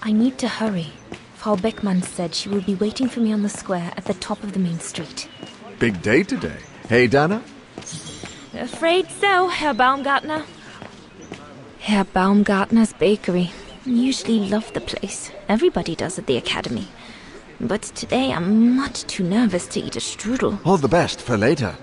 I need to hurry. Frau Beckmann said she will be waiting for me on the square at the top of the main street. Big day today. Hey, Dana? Afraid so, Herr Baumgartner. Herr Baumgartner's bakery. Usually love the place. Everybody does at the academy. But today I'm much too nervous to eat a strudel. All the best for later.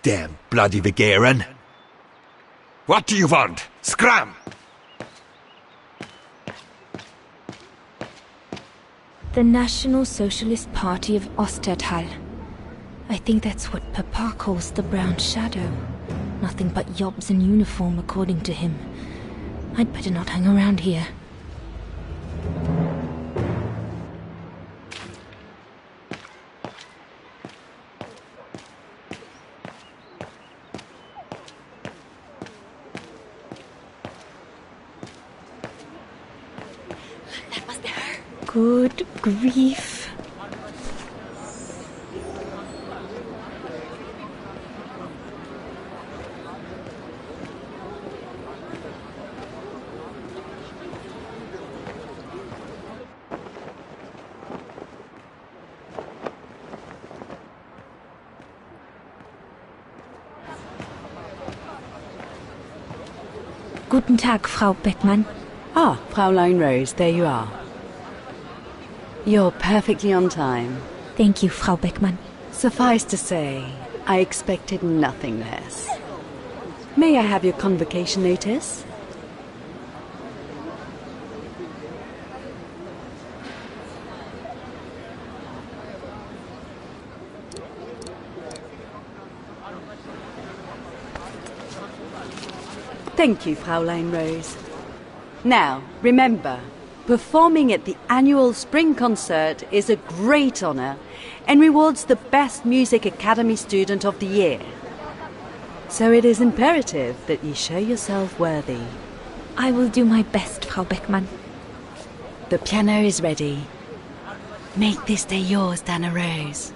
Damn bloody Vigeran! What do you want? Scram! The National Socialist Party of Ostertal. I think that's what Papa calls the Brown Shadow. Nothing but yobs in uniform, according to him. I'd better not hang around here. Good grief. Guten Tag, Frau Beckmann. Ah, Fraulein Rose, there you are. You're perfectly on time. Thank you, Frau Beckmann. Suffice to say, I expected nothing less. May I have your convocation notice? Thank you, Fraulein Rose. Now, remember, performing at the annual spring concert is a great honor and rewards the best music academy student of the year. So it is imperative that you show yourself worthy. I will do my best, Frau Beckmann. The piano is ready. Make this day yours, Dana Rose.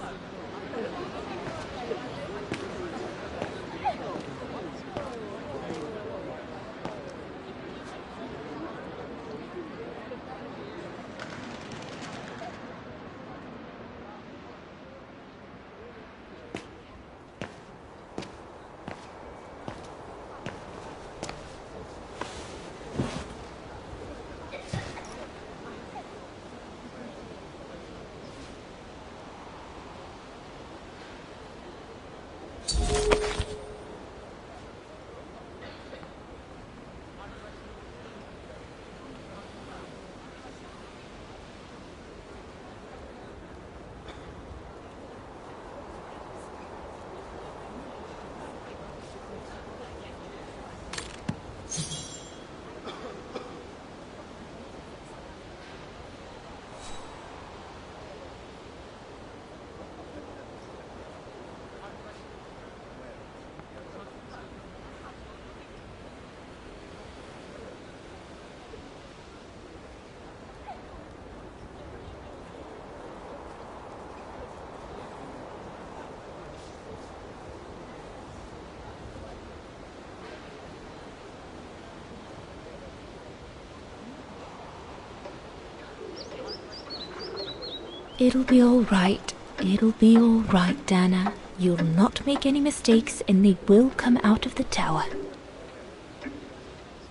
It'll be all right. It'll be all right, Dana. You'll not make any mistakes, and they will come out of the tower.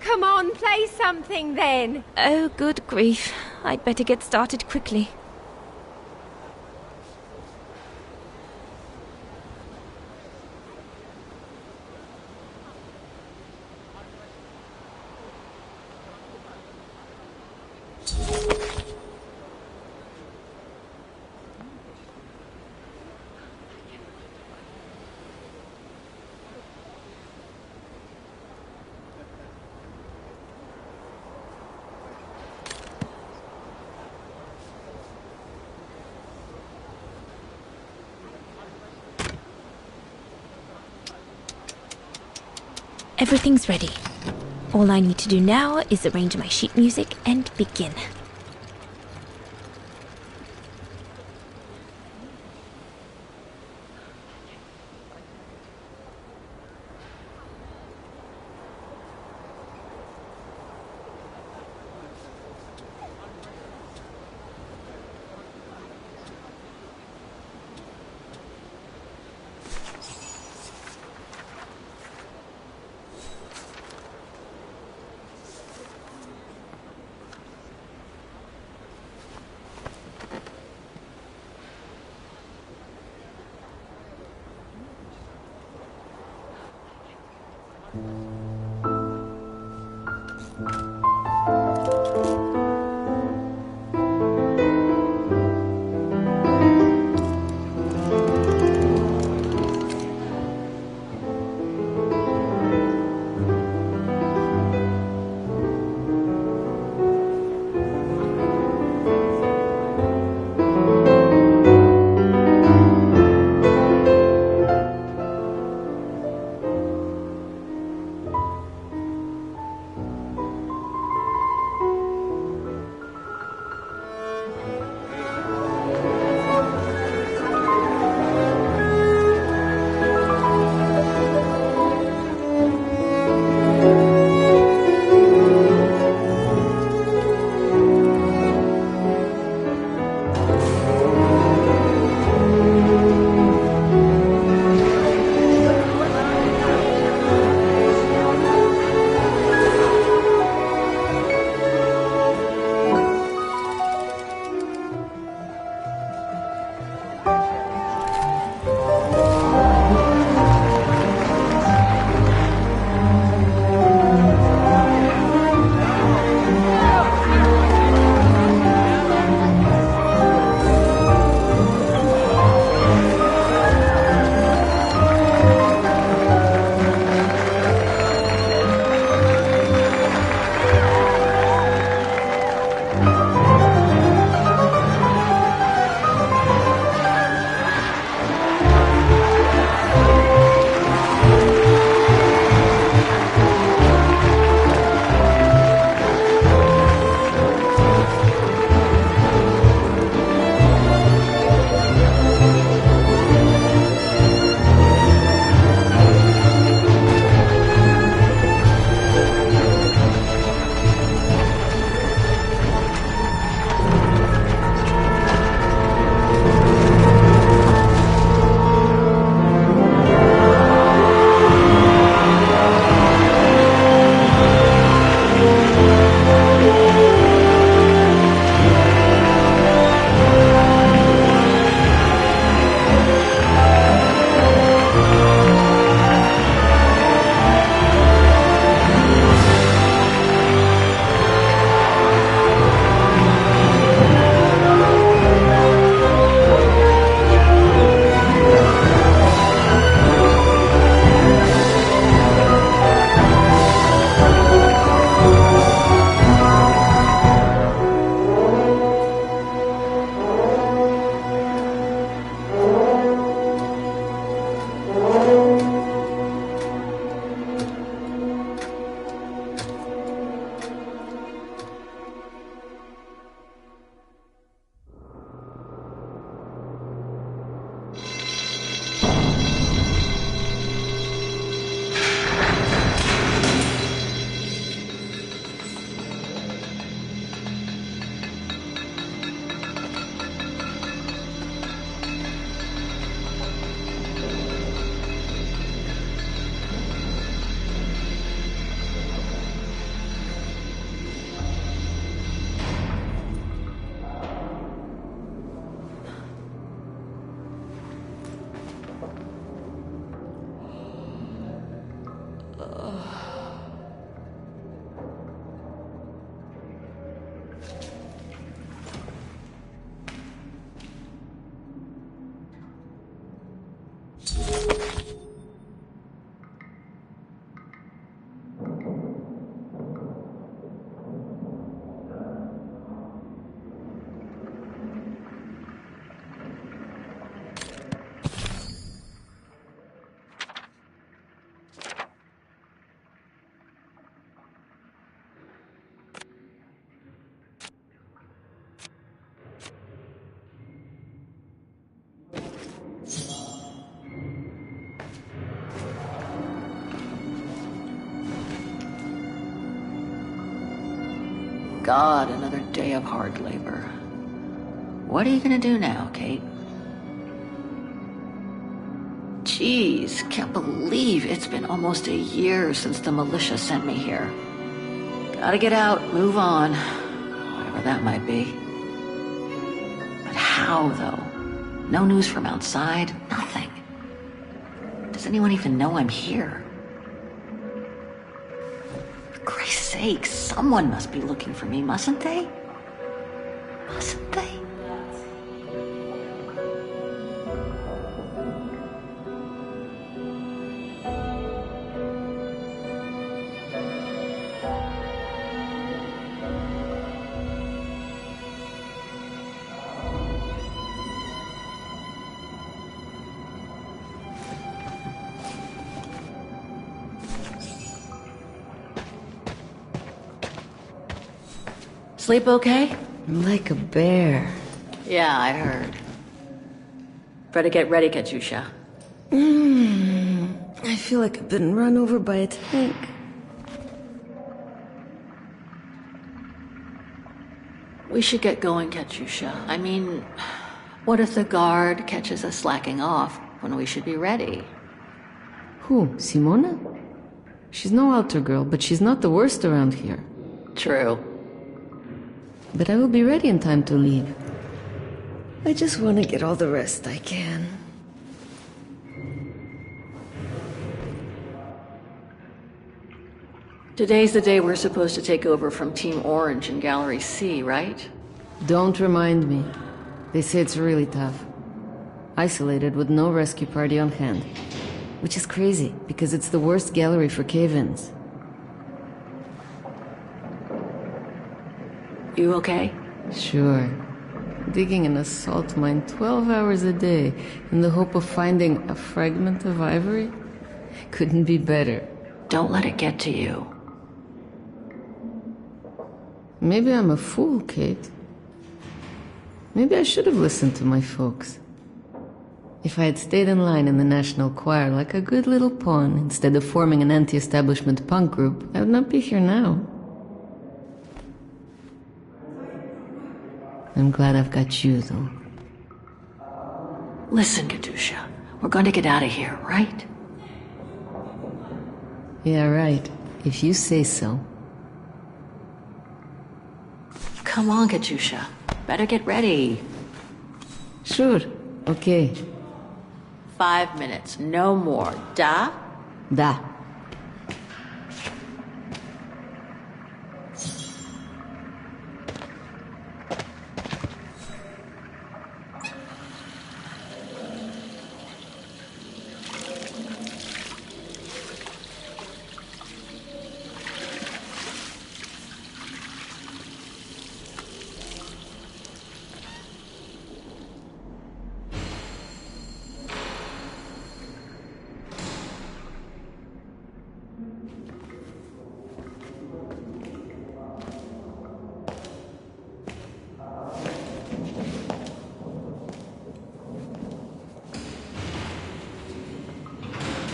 Come on, play something then. Oh, good grief. I'd better get started quickly. Everything's ready. All I need to do now is arrange my sheet music and begin. God, another day of hard labor. What are you gonna do now, Kate? Jeez, can't believe it's been almost a year since the militia sent me here. Gotta get out, move on, whatever that might be. But how, though? No news from outside, nothing. Does anyone even know I'm here? For Christ's sake, someone must be looking for me, mustn't they? Mustn't they? Sleep okay? Like a bear. Yeah, I heard. Better get ready, Katyusha. I feel like I've been run over by a tank. We should get going, Katyusha. I mean, what if the guard catches us slacking off when we should be ready? Who? Simona? She's no altar girl, but she's not the worst around here. True. But I will be ready in time to leave. I just want to get all the rest I can. Today's the day we're supposed to take over from Team Orange in Gallery C, right? Don't remind me. They say it's really tough. Isolated with no rescue party on hand. Which is crazy, because it's the worst gallery for cave-ins. You okay? Sure. Digging an assault mine 12 hours a day in the hope of finding a fragment of ivory? Couldn't be better. Don't let it get to you. Maybe I'm a fool, Kate. Maybe I should have listened to my folks. If I had stayed in line in the National Choir like a good little pawn instead of forming an anti-establishment punk group, I would not be here now. I'm glad I've got you, though. Listen, Katyusha, we're going to get out of here, right? Yeah, right. If you say so. Come on, Katyusha. Better get ready. Sure. Okay. 5 minutes, no more. Da? Da.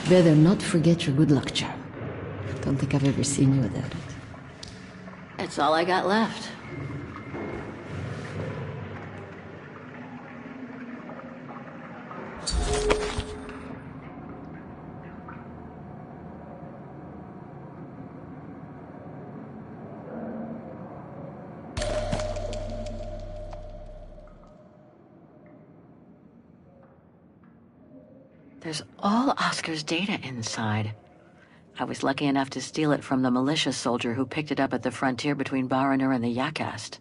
Better not forget your good luck charm. Don't think I've ever seen you without it. It's all I got left. There's all Oscar's data inside. I was lucky enough to steal it from the militia soldier who picked it up at the frontier between Baranur and the Yakast.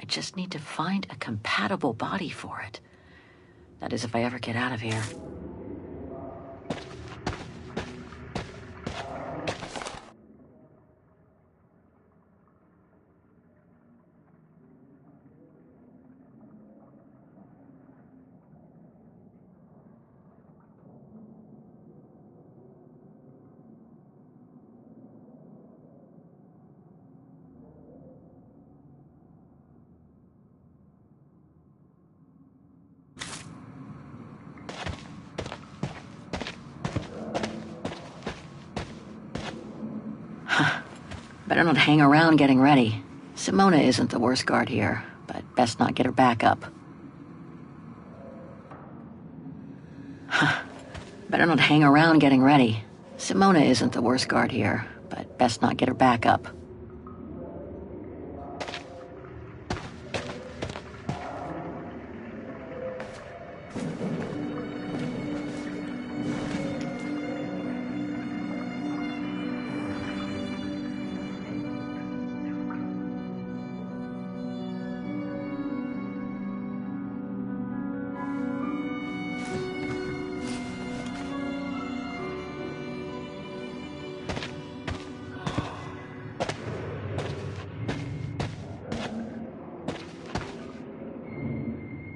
I just need to find a compatible body for it. That is, if I ever get out of here. Better not hang around getting ready. Simona isn't the worst guard here, but best not get her back up. Better not hang around getting ready. Simona isn't the worst guard here, but best not get her back up.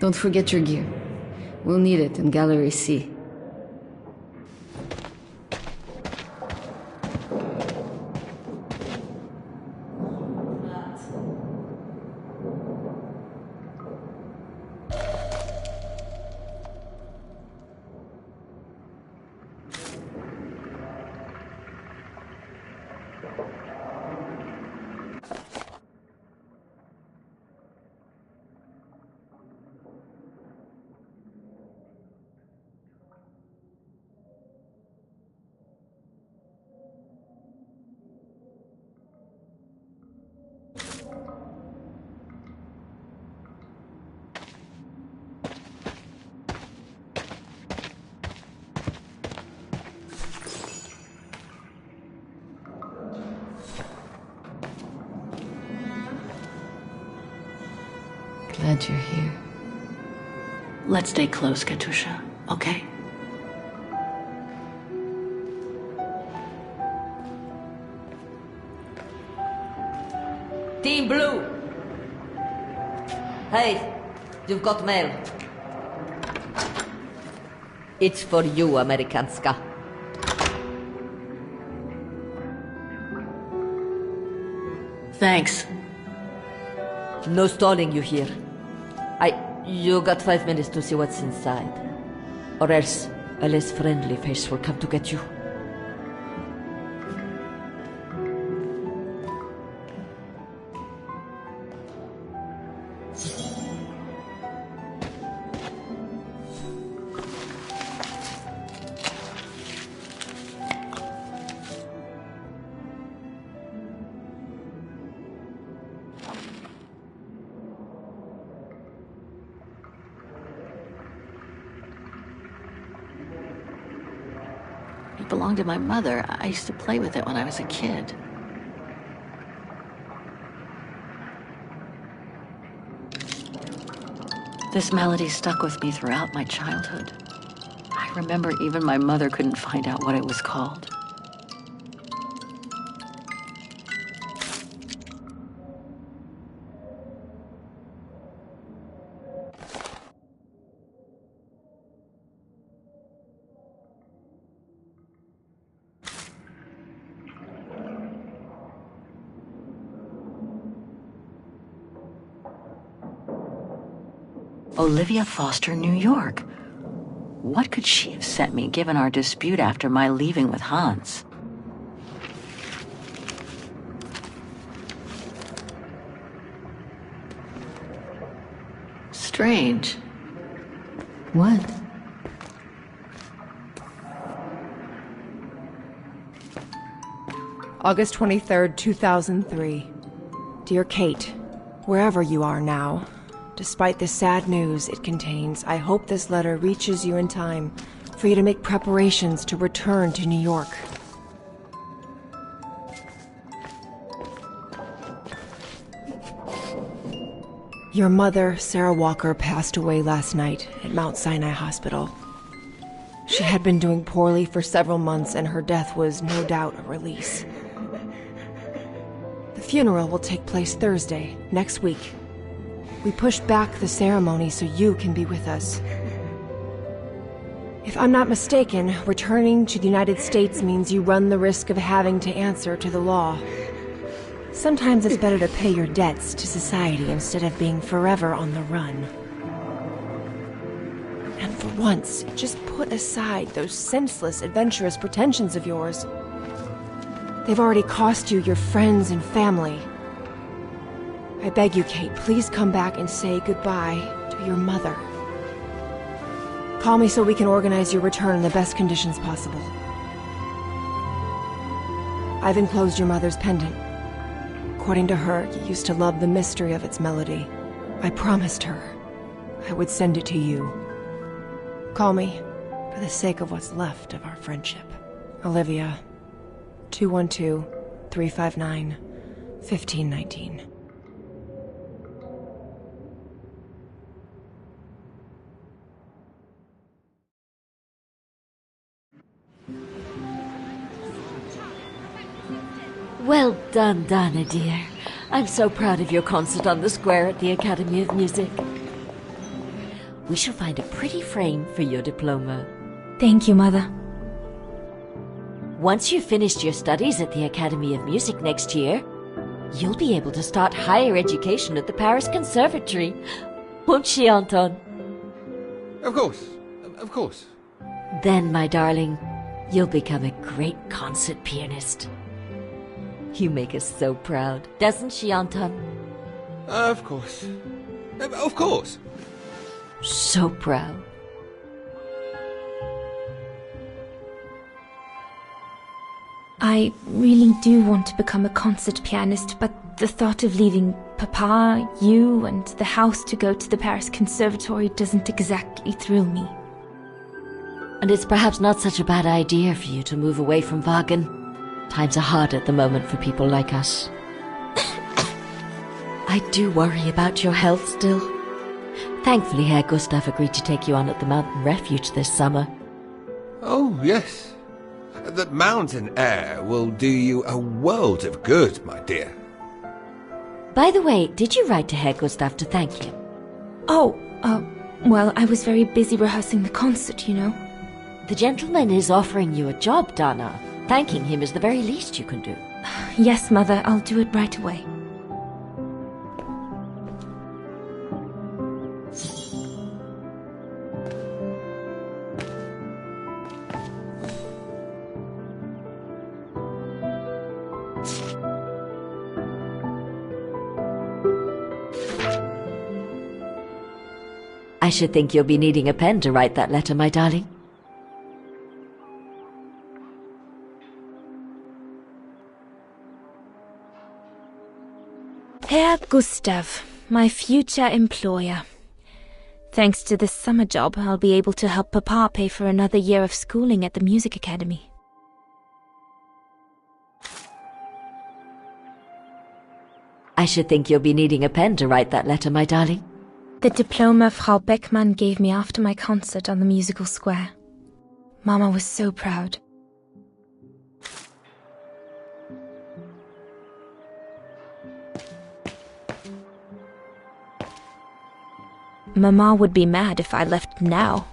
Don't forget your gear. We'll need it in Gallery C. Glad you're here. Let's stay close, Katusha, okay? Team Blue! Hey, you've got mail. It's for you, Amerikanska. Thanks. No stalling you here. You got 5 minutes to see what's inside. Or else a less friendly face will come to get you. It belonged to my mother. I used to play with it when I was a kid. This melody stuck with me throughout my childhood. I remember even my mother couldn't find out what it was called. Olivia Foster, New York. What could she have sent me given our dispute after my leaving with Hans? Strange. What? August 23rd, 2003. Dear Kate, wherever you are now, despite the sad news it contains, I hope this letter reaches you in time for you to make preparations to return to New York. Your mother, Sarah Walker, passed away last night at Mount Sinai Hospital. She had been doing poorly for several months, and her death was no doubt a release. The funeral will take place Thursday, next week. We pushed back the ceremony so you can be with us. If I'm not mistaken, returning to the United States means you run the risk of having to answer to the law. Sometimes it's better to pay your debts to society instead of being forever on the run. And for once, just put aside those senseless, adventurous pretensions of yours. They've already cost you your friends and family. I beg you, Kate, please come back and say goodbye to your mother. Call me so we can organize your return in the best conditions possible. I've enclosed your mother's pendant. According to her, you used to love the mystery of its melody. I promised her I would send it to you. Call me for the sake of what's left of our friendship. Olivia, 212-359-1519. Well done, Dana, dear. I'm so proud of your concert on the square at the Academy of Music. We shall find a pretty frame for your diploma. Thank you, Mother. Once you've finished your studies at the Academy of Music next year, you'll be able to start higher education at the Paris Conservatory. Won't she, Anton? Of course. Of course. Then, my darling, you'll become a great concert pianist. You make us so proud, doesn't she, Anton? Of course. Of course. So proud. I really do want to become a concert pianist, but the thought of leaving Papa, you, and the house to go to the Paris Conservatory doesn't exactly thrill me. And it's perhaps not such a bad idea for you to move away from Wagen. Times are hard at the moment for people like us. I do worry about your health still. Thankfully, Herr Gustav agreed to take you on at the mountain refuge this summer. Oh, yes. That mountain air will do you a world of good, my dear. By the way, did you write to Herr Gustav to thank him? Oh, well, I was very busy rehearsing the concert, you know. The gentleman is offering you a job, Dana. Thanking him is the very least you can do. Yes, Mother, I'll do it right away. I should think you'll be needing a pen to write that letter, my darling. Herr Gustav, my future employer. Thanks to this summer job, I'll be able to help Papa pay for another year of schooling at the music academy. I should think you'll be needing a pen to write that letter, my darling. The diploma Frau Beckmann gave me after my concert on the musical square. Mama was so proud. Mama would be mad if I left now.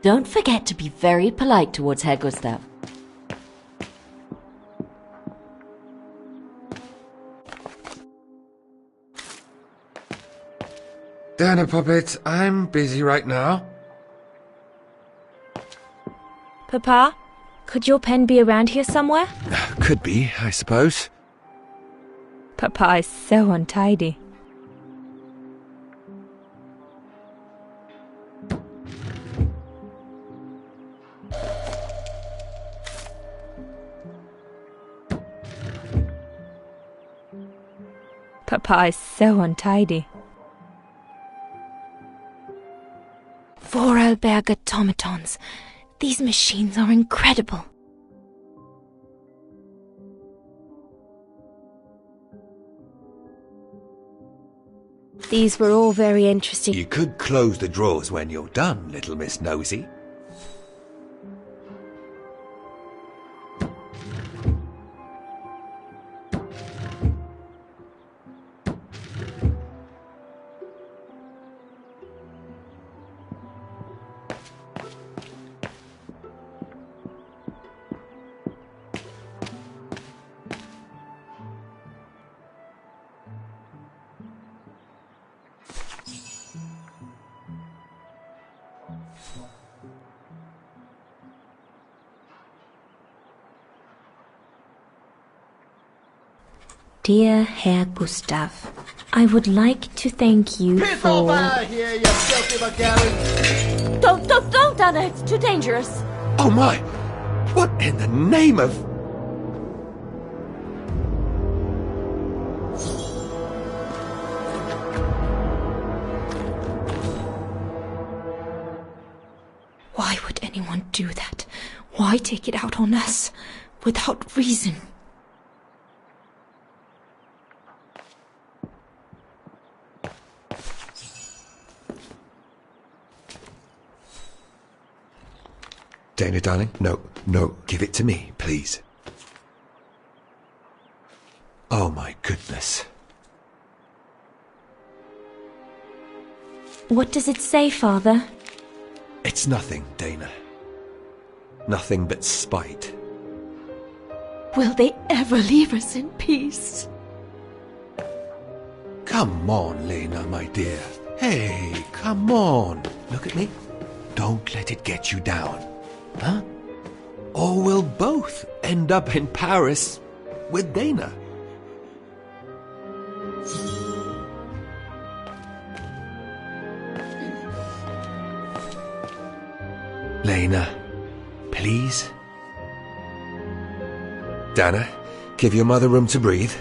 Don't forget to be very polite towards Herr Gustav. Dana Puppet, I'm busy right now. Papa, could your pen be around here somewhere? Could be, I suppose. Papa is so untidy. Papa is so untidy. Vorarlberg automatons. These machines are incredible. These were all very interesting. You could close the drawers when you're done, little Miss Nosy. Dear Herr Gustav, I would like to thank you for... Here, you filthy Bulgarian! Don't, Anna, it's too dangerous. Oh my! What in the name of... Why would anyone do that? Why take it out on us? Without reason. Dana, darling, no, give it to me, please. Oh my goodness. What does it say, Father? It's nothing, Dana. Nothing but spite. Will they ever leave us in peace? Come on, Lena, my dear. Hey, come on. Look at me. Don't let it get you down. Huh? Or we'll both end up in Paris with Dana. Lena, please. Dana, give your mother room to breathe.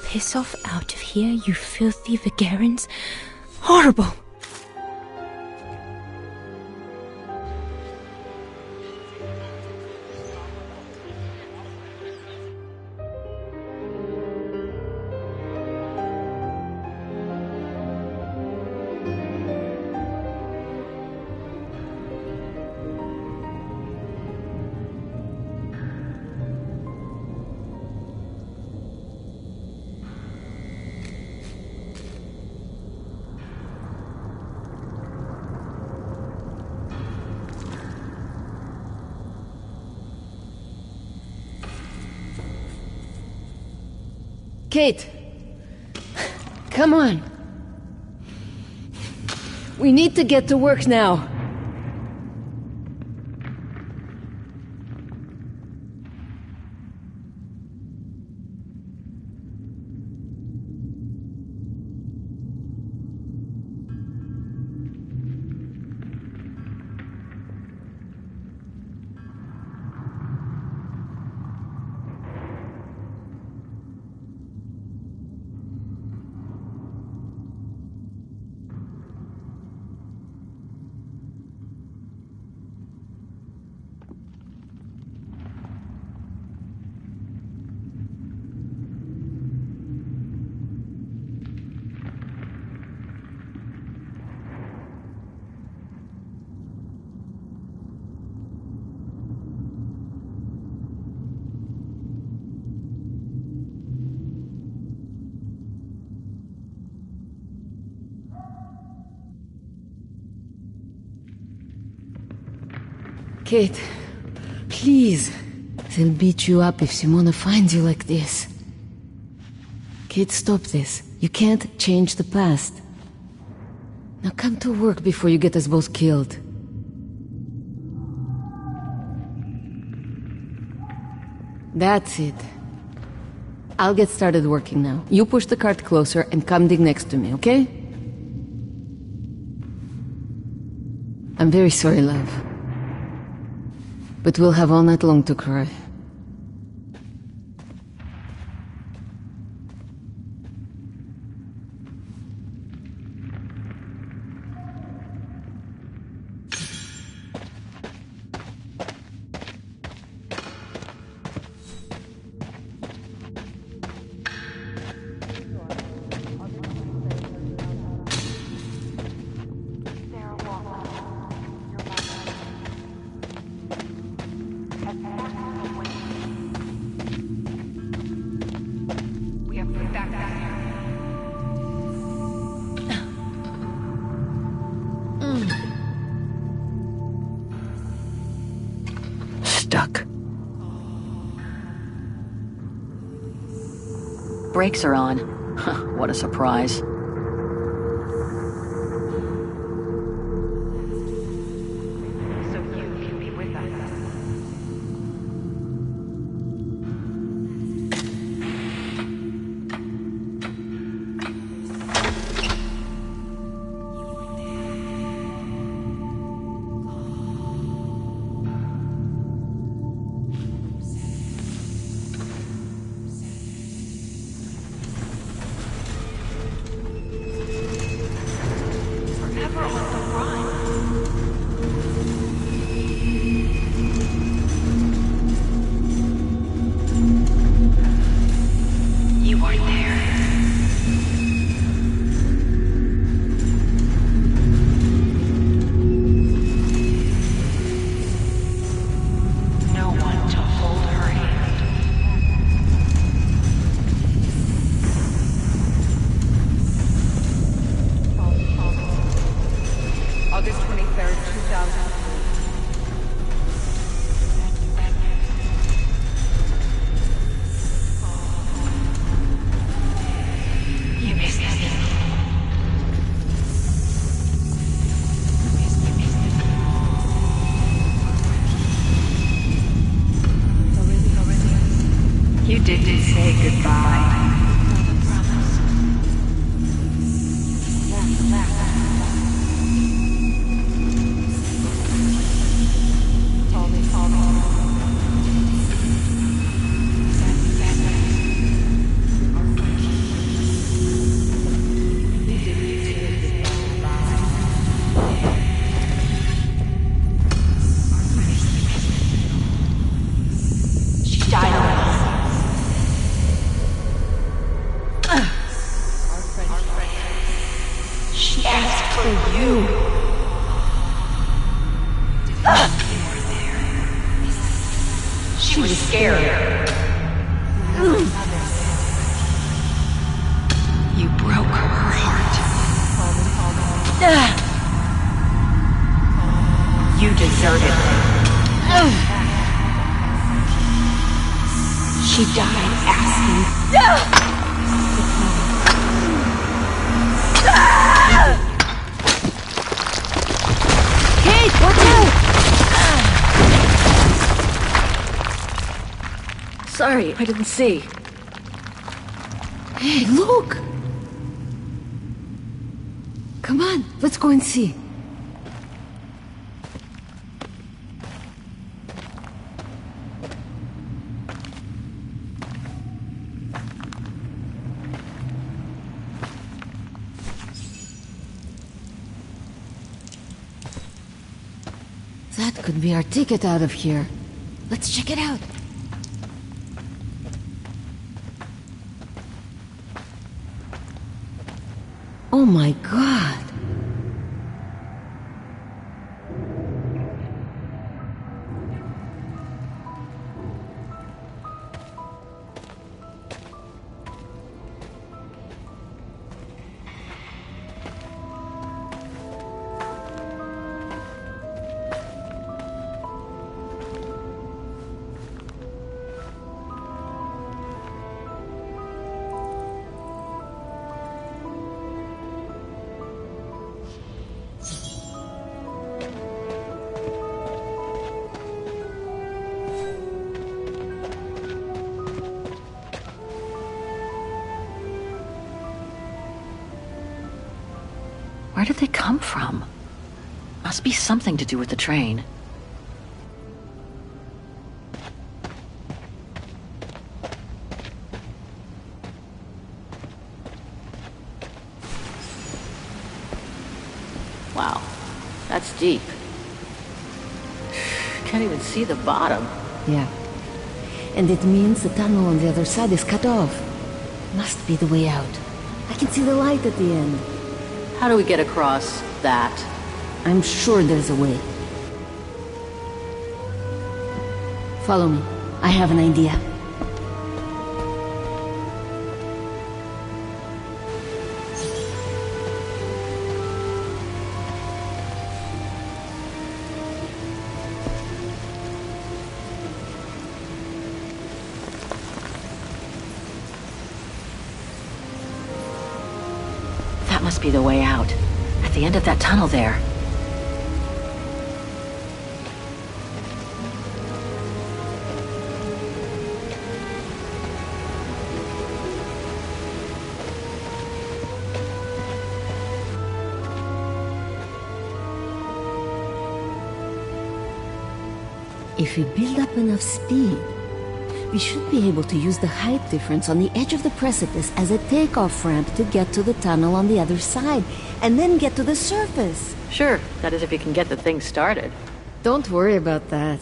Piss off out of here, you filthy Vagarans. Horrible! Kate! Come on! We need to get to work now! Kate, please. They'll beat you up if Simona finds you like this. Kate, stop this. You can't change the past. Now come to work before you get us both killed. That's it. I'll get started working now. You push the cart closer and come dig next to me, okay? I'm very sorry, love. But we'll have all night long to cry. Stuck. Brakes are on. What a surprise. You didn't say goodbye. She was scared. You broke her heart. You deserted her. She died asking. Kate, watch out! Sorry, I didn't see. Hey, look! Come on, let's go and see. That could be our ticket out of here. Let's check it out. Oh my God! Where did they come from? Must be something to do with the train. Wow, that's deep. Can't even see the bottom. Yeah. And it means the tunnel on the other side is cut off. Must be the way out. I can see the light at the end. How do we get across that? I'm sure there's a way. Follow me. I have an idea. That must be the way out. At the end of that tunnel there. If we build up enough speed, we should be able to use the height difference on the edge of the precipice as a takeoff ramp to get to the tunnel on the other side, and then get to the surface. Sure, that is if you can get the thing started. Don't worry about that.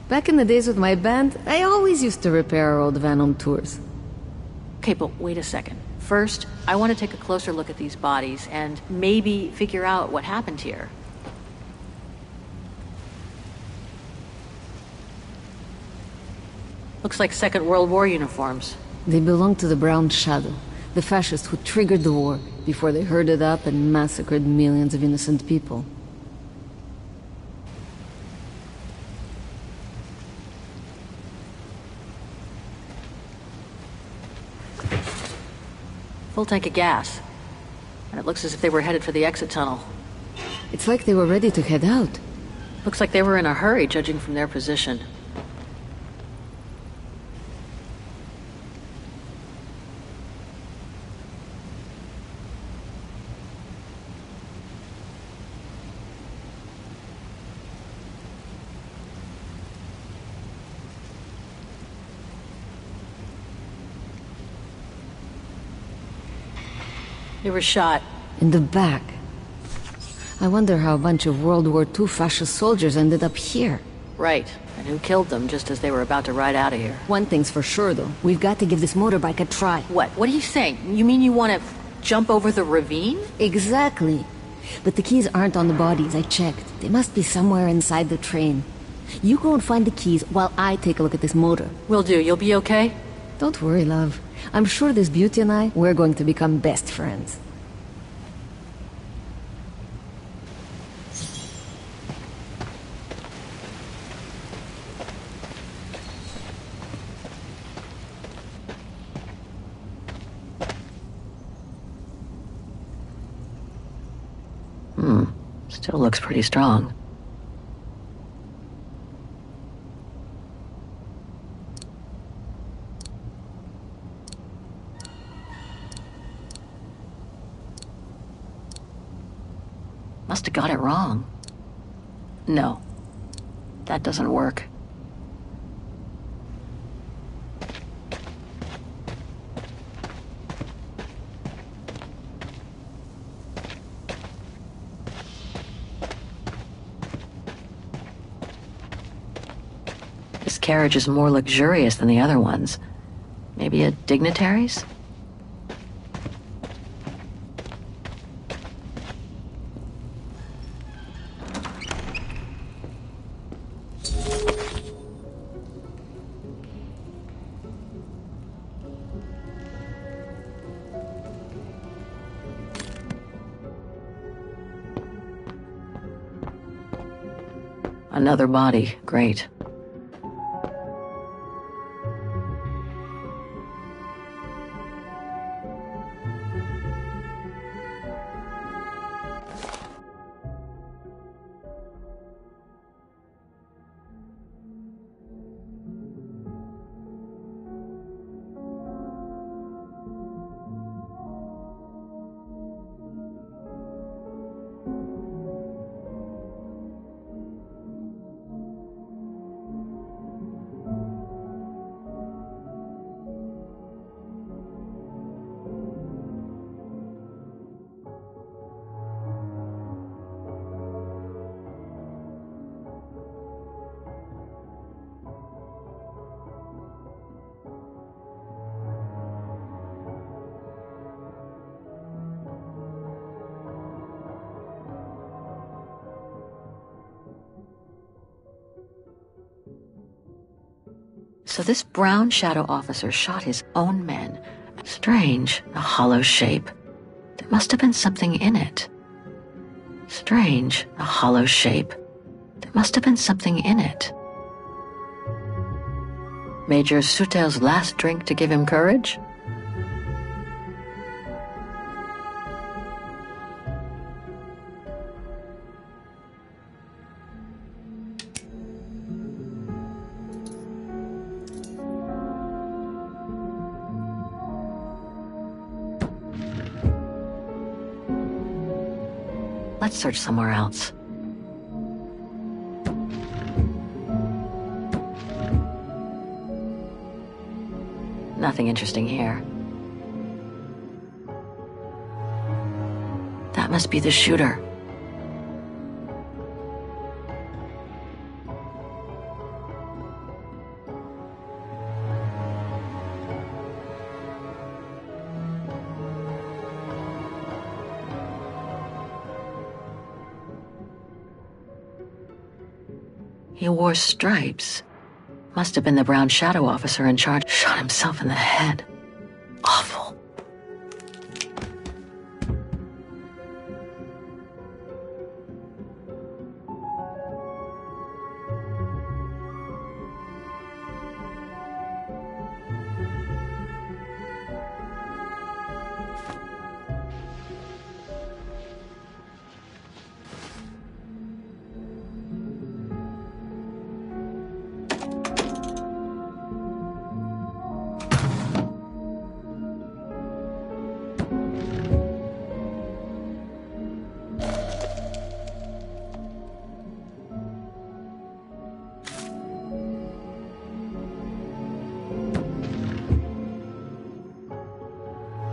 Back in the days with my band, I always used to repair our old van on tours. Okay, but wait a second. First, I want to take a closer look at these bodies and maybe figure out what happened here. Looks like Second World War uniforms. They belong to the Brown Shadow, the fascists who triggered the war before they herded up and massacred millions of innocent people. Full tank of gas. And it looks as if they were headed for the exit tunnel. It's like they were ready to head out. Looks like they were in a hurry, judging from their position. They were shot. In the back. I wonder how a bunch of World War II fascist soldiers ended up here. Right. And who killed them just as they were about to ride out of here? One thing's for sure, though. We've got to give this motorbike a try. What? What are you saying? You mean you want to jump over the ravine? Exactly. But the keys aren't on the bodies, I checked. They must be somewhere inside the train. You go and find the keys while I take a look at this motor. Will do. You'll be okay? Don't worry, love. I'm sure this beauty and I, we're going to become best friends. Still looks pretty strong. Must have got it wrong. No, that doesn't work. This carriage is more luxurious than the other ones. Maybe a dignitary's? Another body. Great. So this brown shadow officer shot his own men. Strange, a hollow shape. There must have been something in it. Strange, a hollow shape. There must have been something in it. Major Sutel's last drink to give him courage? Let's search somewhere else. Nothing interesting here. That must be the shooter. He wore stripes. Must have been the brown shadow officer in charge. Shot himself in the head. Awful.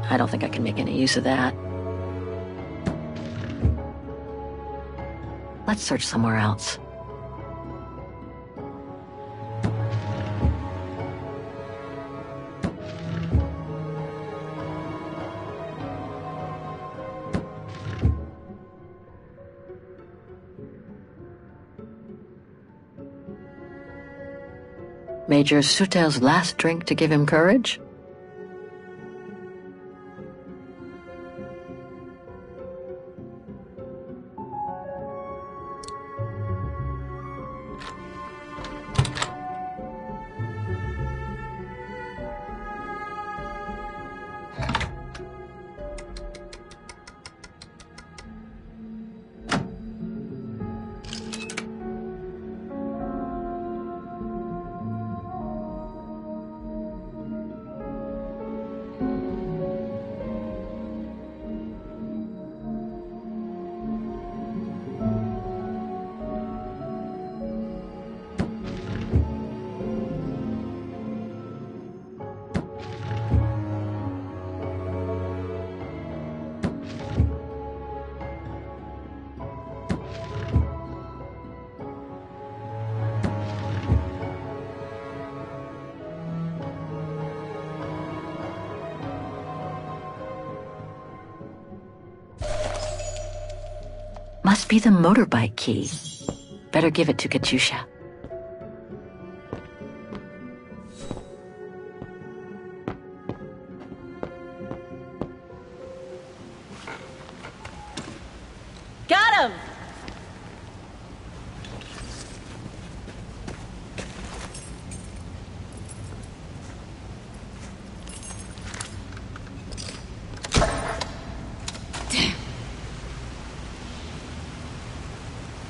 I don't think I can make any use of that. Let's search somewhere else. Major Sutel's last drink to give him courage? Must be the motorbike key. Better give it to Katusha. Got him!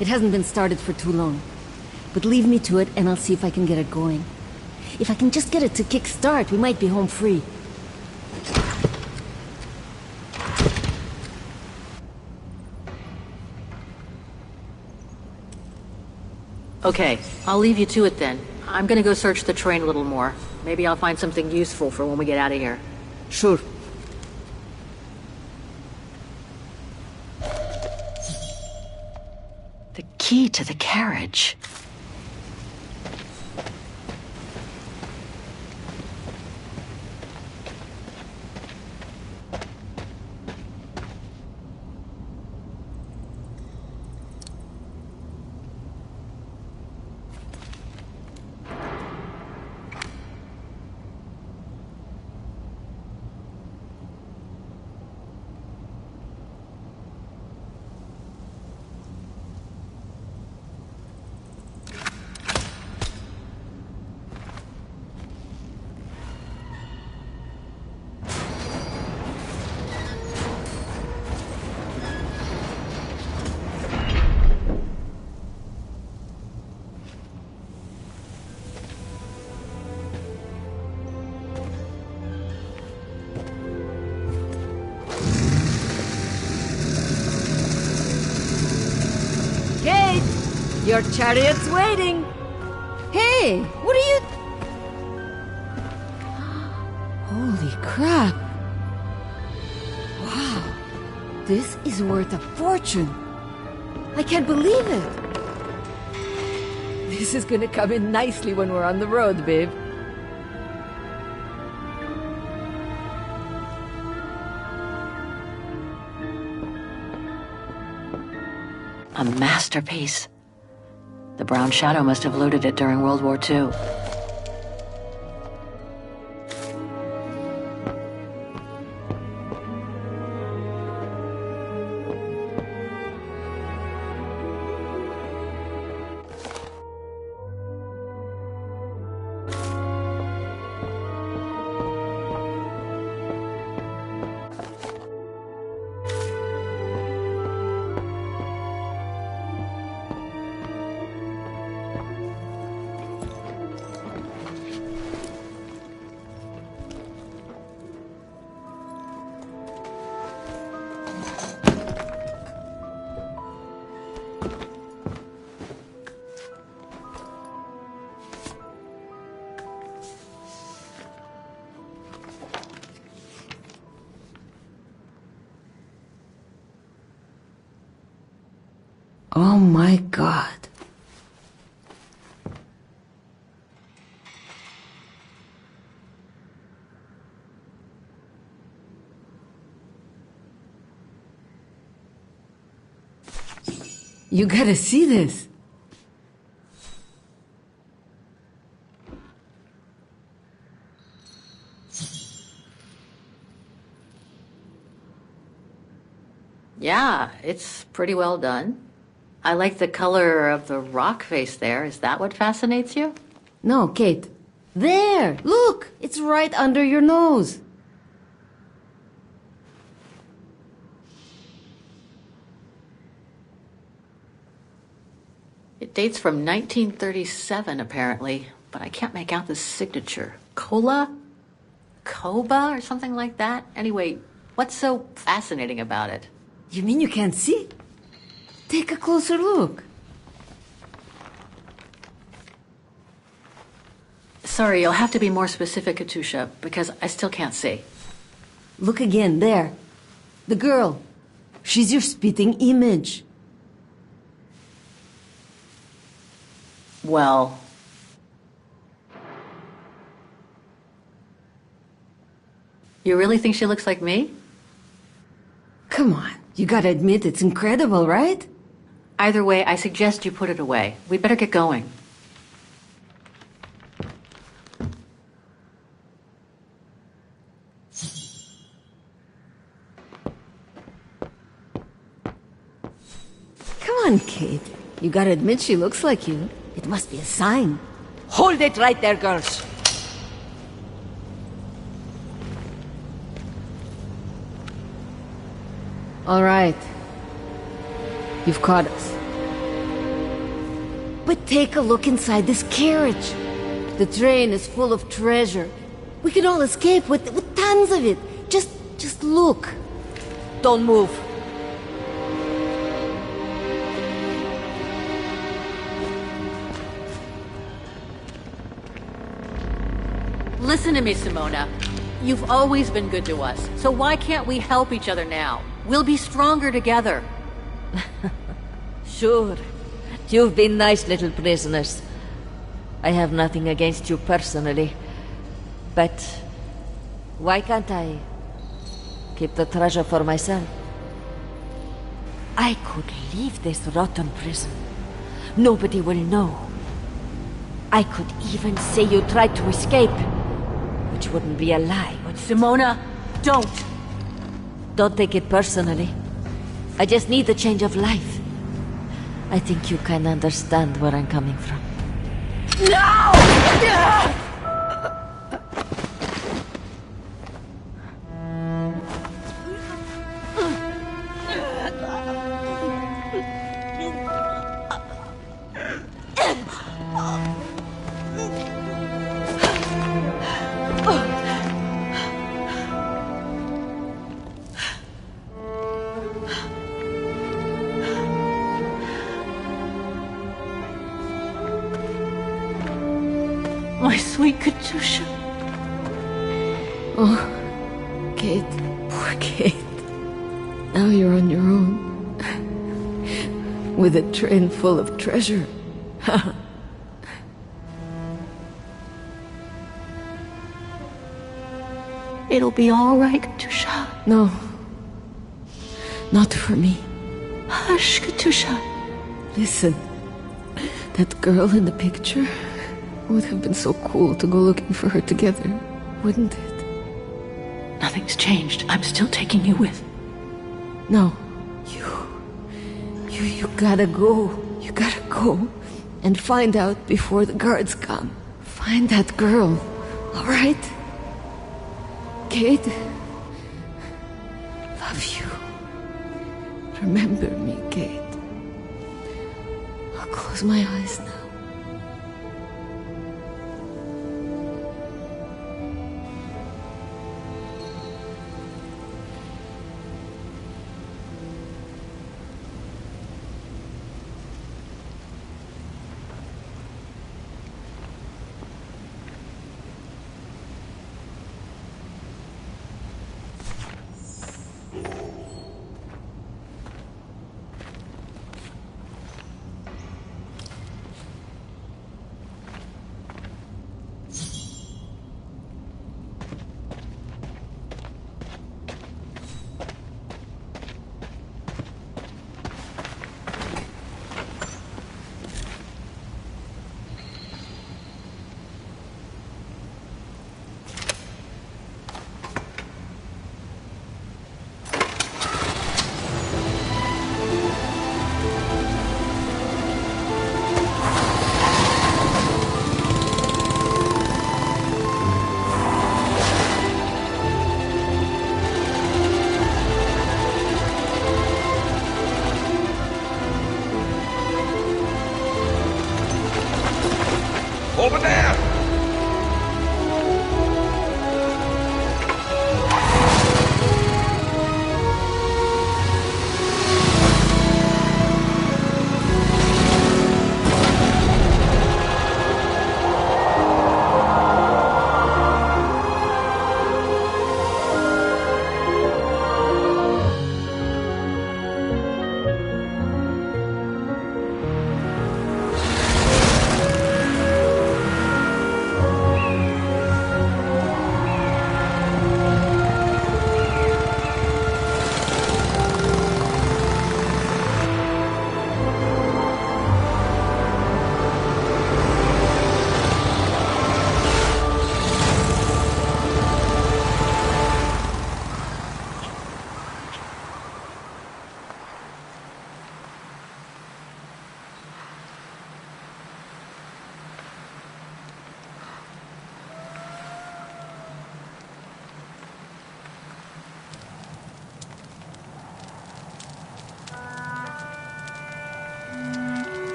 It hasn't been started for too long. But leave me to it and I'll see if I can get it going. If I can just get it to kick-start, we might be home free. Okay, I'll leave you to it then. I'm gonna go search the train a little more. Maybe I'll find something useful for when we get out of here. Sure. The key to the carriage. Your chariot's waiting. Hey, what are you... Holy crap. Wow. This is worth a fortune. I can't believe it. This is gonna come in nicely when we're on the road, babe. A masterpiece. The Brown Shadow must have looted it during World War II. Oh my God. You gotta see this. Yeah, it's pretty well done. I like the color of the rock face there. Is that what fascinates you? No, Kate. There! Look! It's right under your nose. It dates from 1937, apparently, but I can't make out the signature. Cola? Koba or something like that? Anyway, what's so fascinating about it? You mean you can't see? Take a closer look. Sorry, you'll have to be more specific, Katusha, because I still can't see. Look again, there. The girl. She's your spitting image. Well... You really think she looks like me? Come on, you gotta admit it's incredible, right? Either way, I suggest you put it away. We'd better get going. Come on, Kate. You gotta admit she looks like you. It must be a sign. Hold it right there, girls. All right. You've caught us. But take a look inside this carriage. The train is full of treasure. We can all escape with tons of it. Just look. Don't move. Listen to me, Simona. You've always been good to us, so why can't we help each other now? We'll be stronger together. Sure. You've been nice little prisoners. I have nothing against you personally. But why can't I keep the treasure for myself? I could leave this rotten prison. Nobody will know. I could even say you tried to escape, which wouldn't be a lie. But Simona, don't! Don't take it personally. I just need a change of life. I think you can understand where I'm coming from. No! My sweet Katusha. Oh, Kate. Poor Kate. Now you're on your own. With a train full of treasure. It'll be all right, Katusha. No. Not for me. Hush, Katusha. Listen. That girl in the picture would have been so cool to go looking for her together, wouldn't it? Nothing's changed. I'm still taking you with. No. You gotta go. You gotta go and find out before the guards come. Find that girl, all right? Kate, love you. Remember me, Kate. I'll close my eyes now. Over there!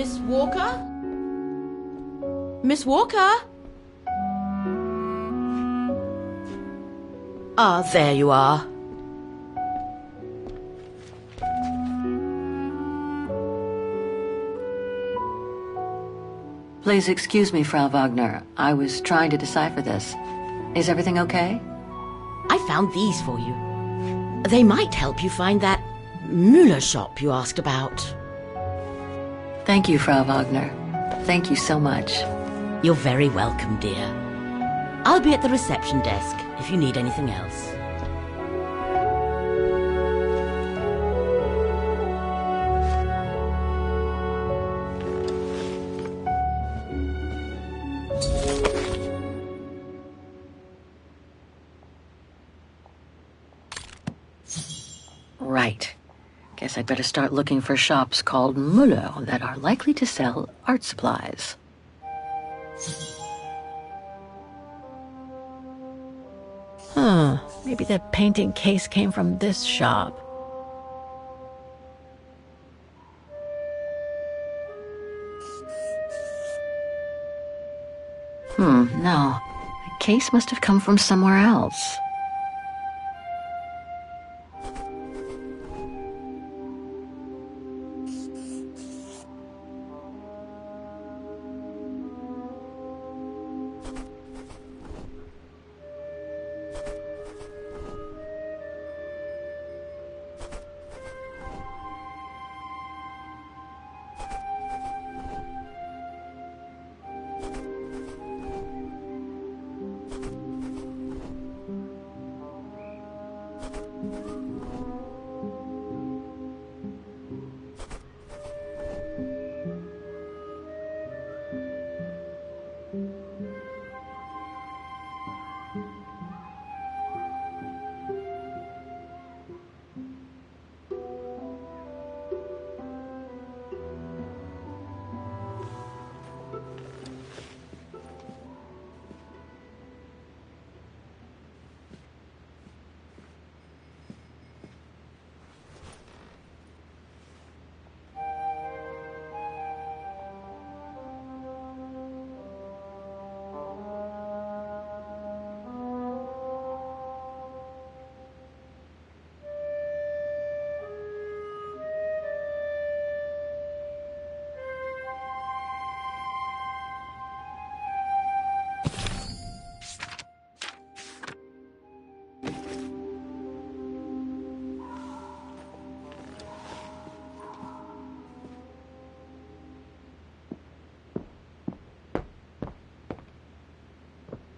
Miss Walker? Miss Walker? Ah, there you are. Please excuse me, Frau Wagner. I was trying to decipher this. Is everything okay? I found these for you. They might help you find that Müller shop you asked about. Thank you, Frau Wagner. Thank you so much. You're very welcome, dear. I'll be at the reception desk if you need anything else. Right. Guess I'd better start looking for shops called Müller that are likely to sell art supplies. Maybe the painting case came from this shop. No. The case must have come from somewhere else.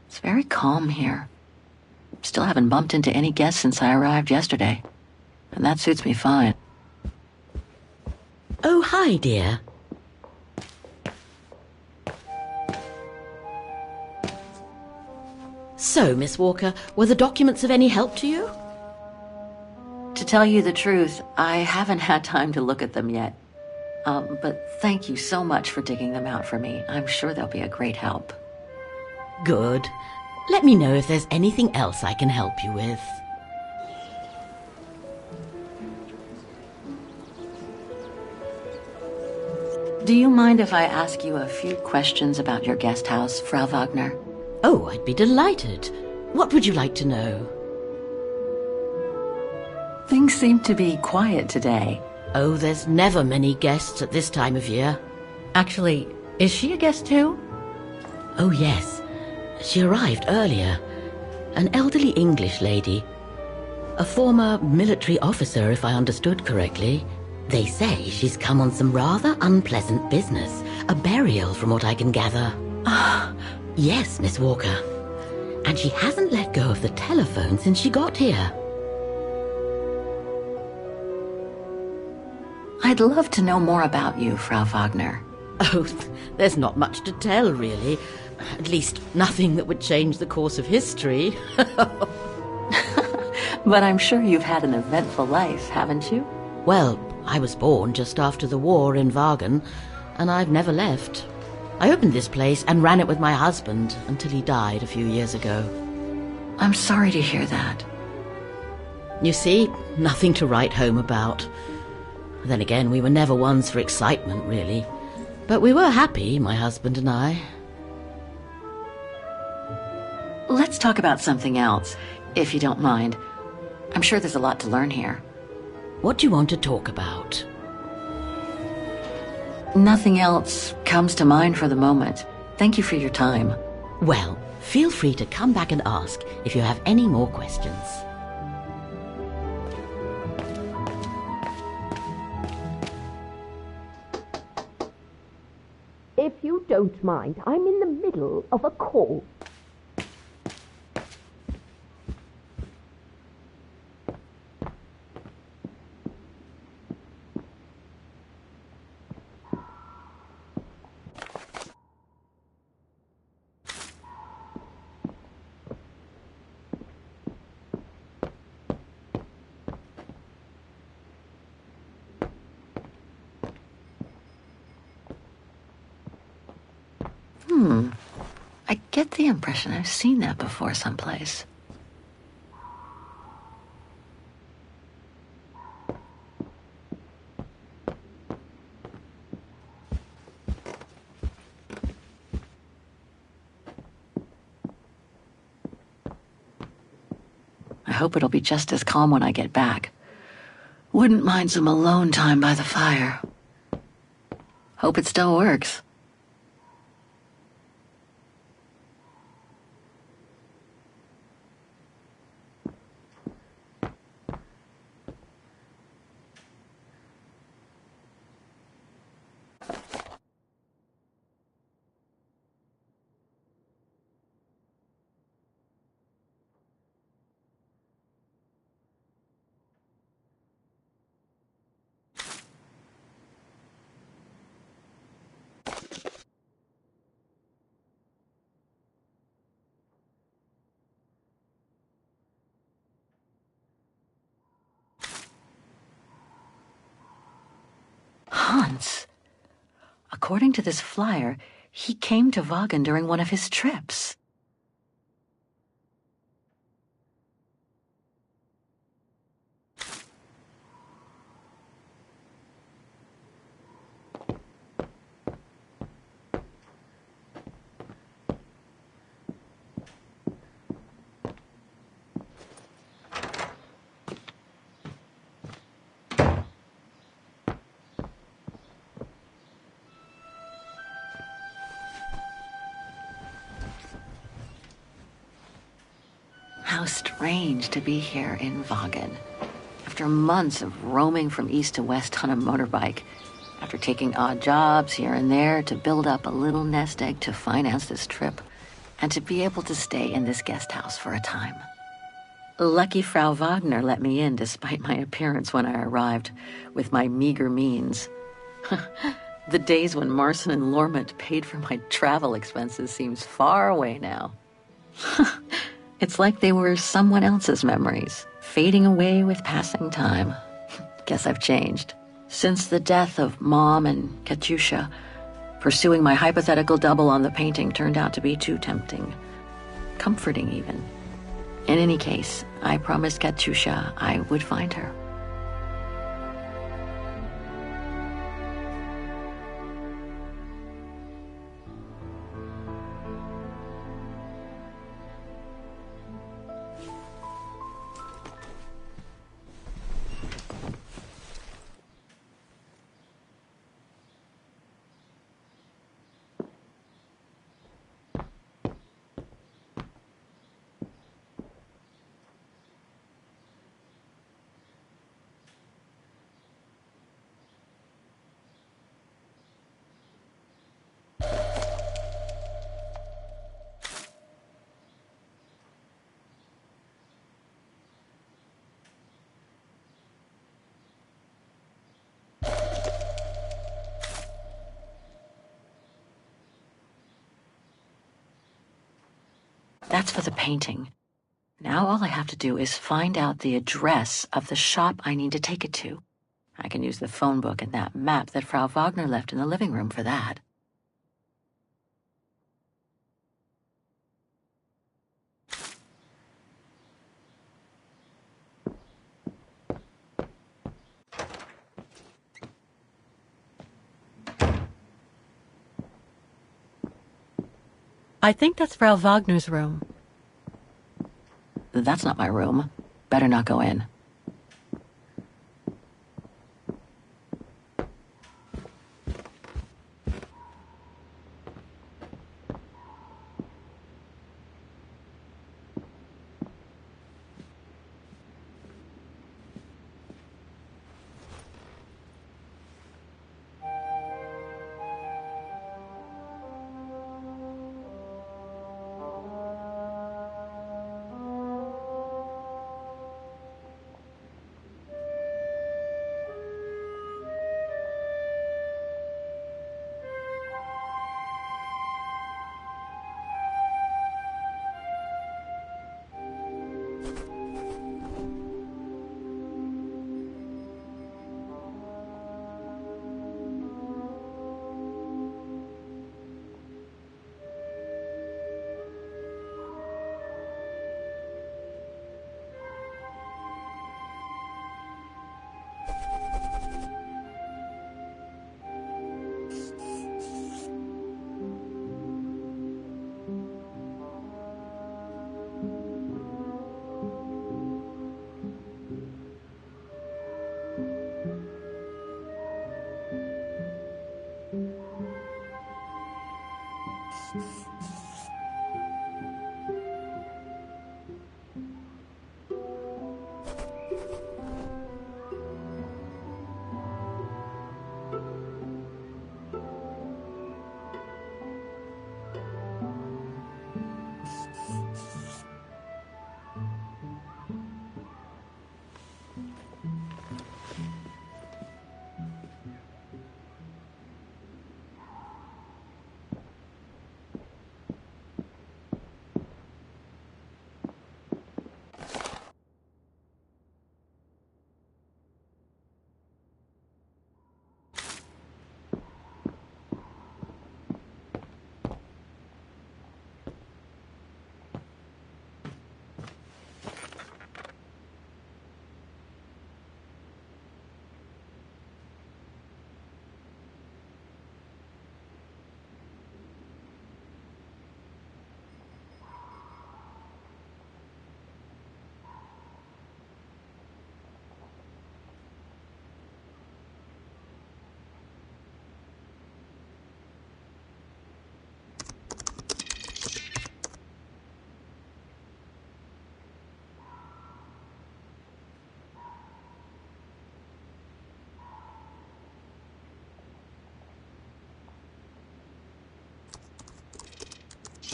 It's very calm here. Still haven't bumped into any guests since I arrived yesterday. And that suits me fine. Oh, hi, dear. So, Miss Walker, were the documents of any help to you? To tell you the truth, I haven't had time to look at them yet. But thank you so much for digging them out for me. I'm sure they'll be a great help. Good. Let me know if there's anything else I can help you with. Do you mind if I ask you a few questions about your guest house, Frau Wagner? Oh, I'd be delighted. What would you like to know? Things seem to be quiet today. Oh, there's never many guests at this time of year. Actually, is she a guest too? Oh, yes. She arrived earlier. An elderly English lady. A former military officer, if I understood correctly. They say she's come on some rather unpleasant business. A burial, from what I can gather. Yes, Miss Walker. And she hasn't let go of the telephone since she got here. I'd love to know more about you, Frau Wagner. Oh, there's not much to tell, really. At least nothing that would change the course of history. But I'm sure you've had an eventful life, haven't you? Well, I was born just after the war in Wagen, and I've never left. I opened this place and ran it with my husband until he died a few years ago. I'm sorry to hear that. You see, nothing to write home about. Then again, we were never ones for excitement, really. But we were happy, my husband and I. Let's talk about something else, if you don't mind. I'm sure there's a lot to learn here. What do you want to talk about? Nothing else comes to mind for the moment. Thank you for your time. Well, feel free to come back and ask if you have any more questions. If you don't mind, I'm in the middle of a call. I get the impression I've seen that before someplace. I hope it'll be just as calm when I get back. Wouldn't mind some alone time by the fire. Hope it still works. Hans. According to this flyer, he came to Vaughan during one of his trips. How strange to be here in Vaughan. After months of roaming from east to west on a motorbike, after taking odd jobs here and there to build up a little nest egg to finance this trip, and to be able to stay in this guest house for a time. Lucky Frau Wagner let me in despite my appearance when I arrived, with my meager means. The days when Marson and Lormont paid for my travel expenses seems far away now. It's like they were someone else's memories, fading away with passing time. Guess I've changed. Since the death of Mom and Katyusha, pursuing my hypothetical double on the painting turned out to be too tempting. Comforting, even. In any case, I promised Katyusha I would find her. That's for the painting. Now all I have to do is find out the address of the shop I need to take it to. I can use the phone book and that map that Frau Wagner left in the living room for that. I think that's Frau Wagner's room. That's not my room. Better not go in.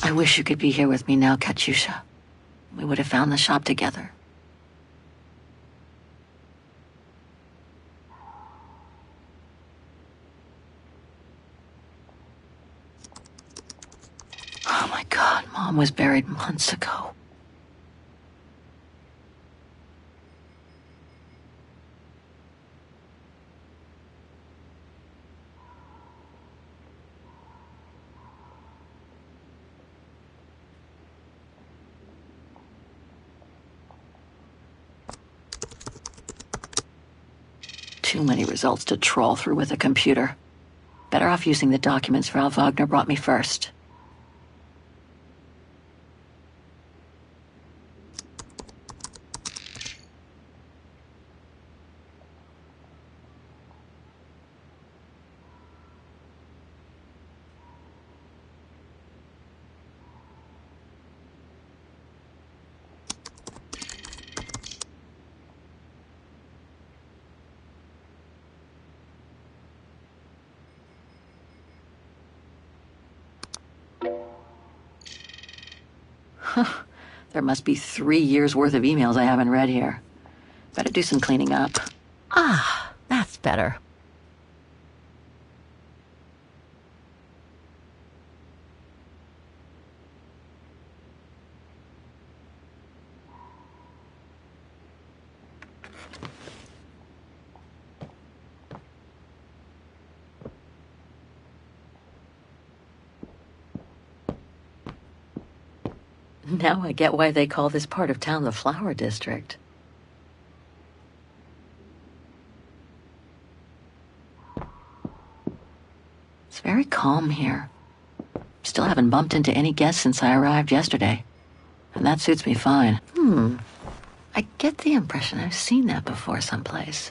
I wish you could be here with me now, Katyusha. We would have found the shop together. Oh my God, Mom was buried months ago. Too many results to trawl through with a computer. Better off using the documents Frau Wagner brought me first. There must be 3 years worth of emails I haven't read here. Better do some cleaning up. Ah, that's better. Now I get why they call this part of town the Flower District. It's very calm here. Still still haven't bumped into any guests since I arrived yesterday. And that suits me fine. I get the impression I've seen that before someplace.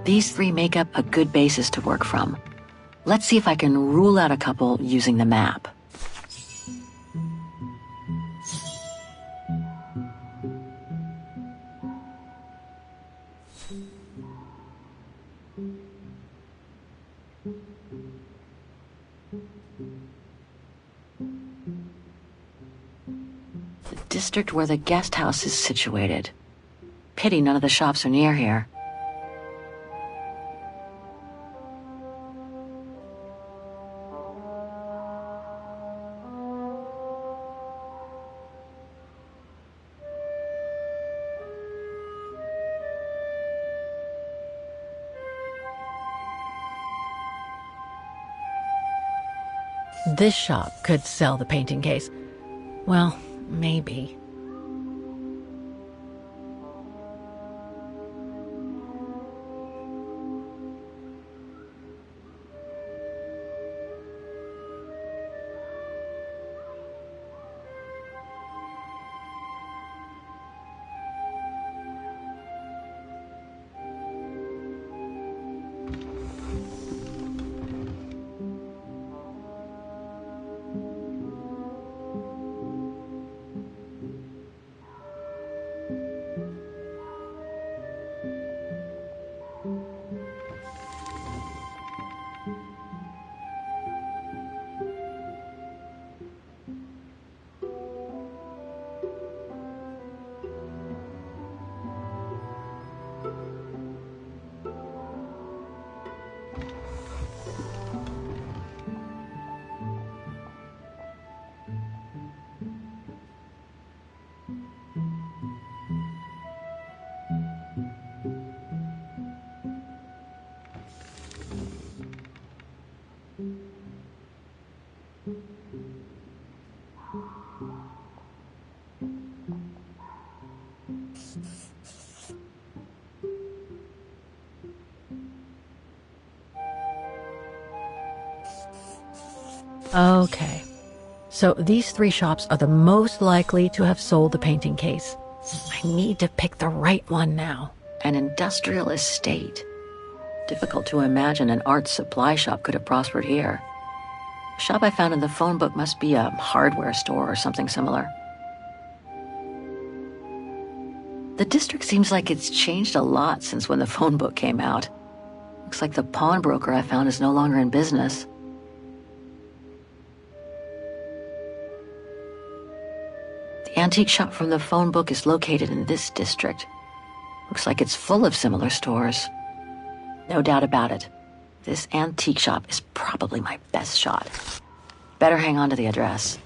These three make up a good basis to work from. Let's see if I can rule out a couple using the map. The district where the guest house is situated. Pity none of the shops are near here. This shop could sell the painting case. Well, maybe. Okay. So these three shops are the most likely to have sold the painting case. I need to pick the right one now. An industrial estate. Difficult to imagine an art supply shop could have prospered here. The shop I found in the phone book must be a hardware store or something similar. The district seems like it's changed a lot since when the phone book came out. Looks like the pawnbroker I found is no longer in business. The antique shop from the phone book is located in this district. Looks like it's full of similar stores. No doubt about it. This antique shop is probably my best shot. Better hang on to the address.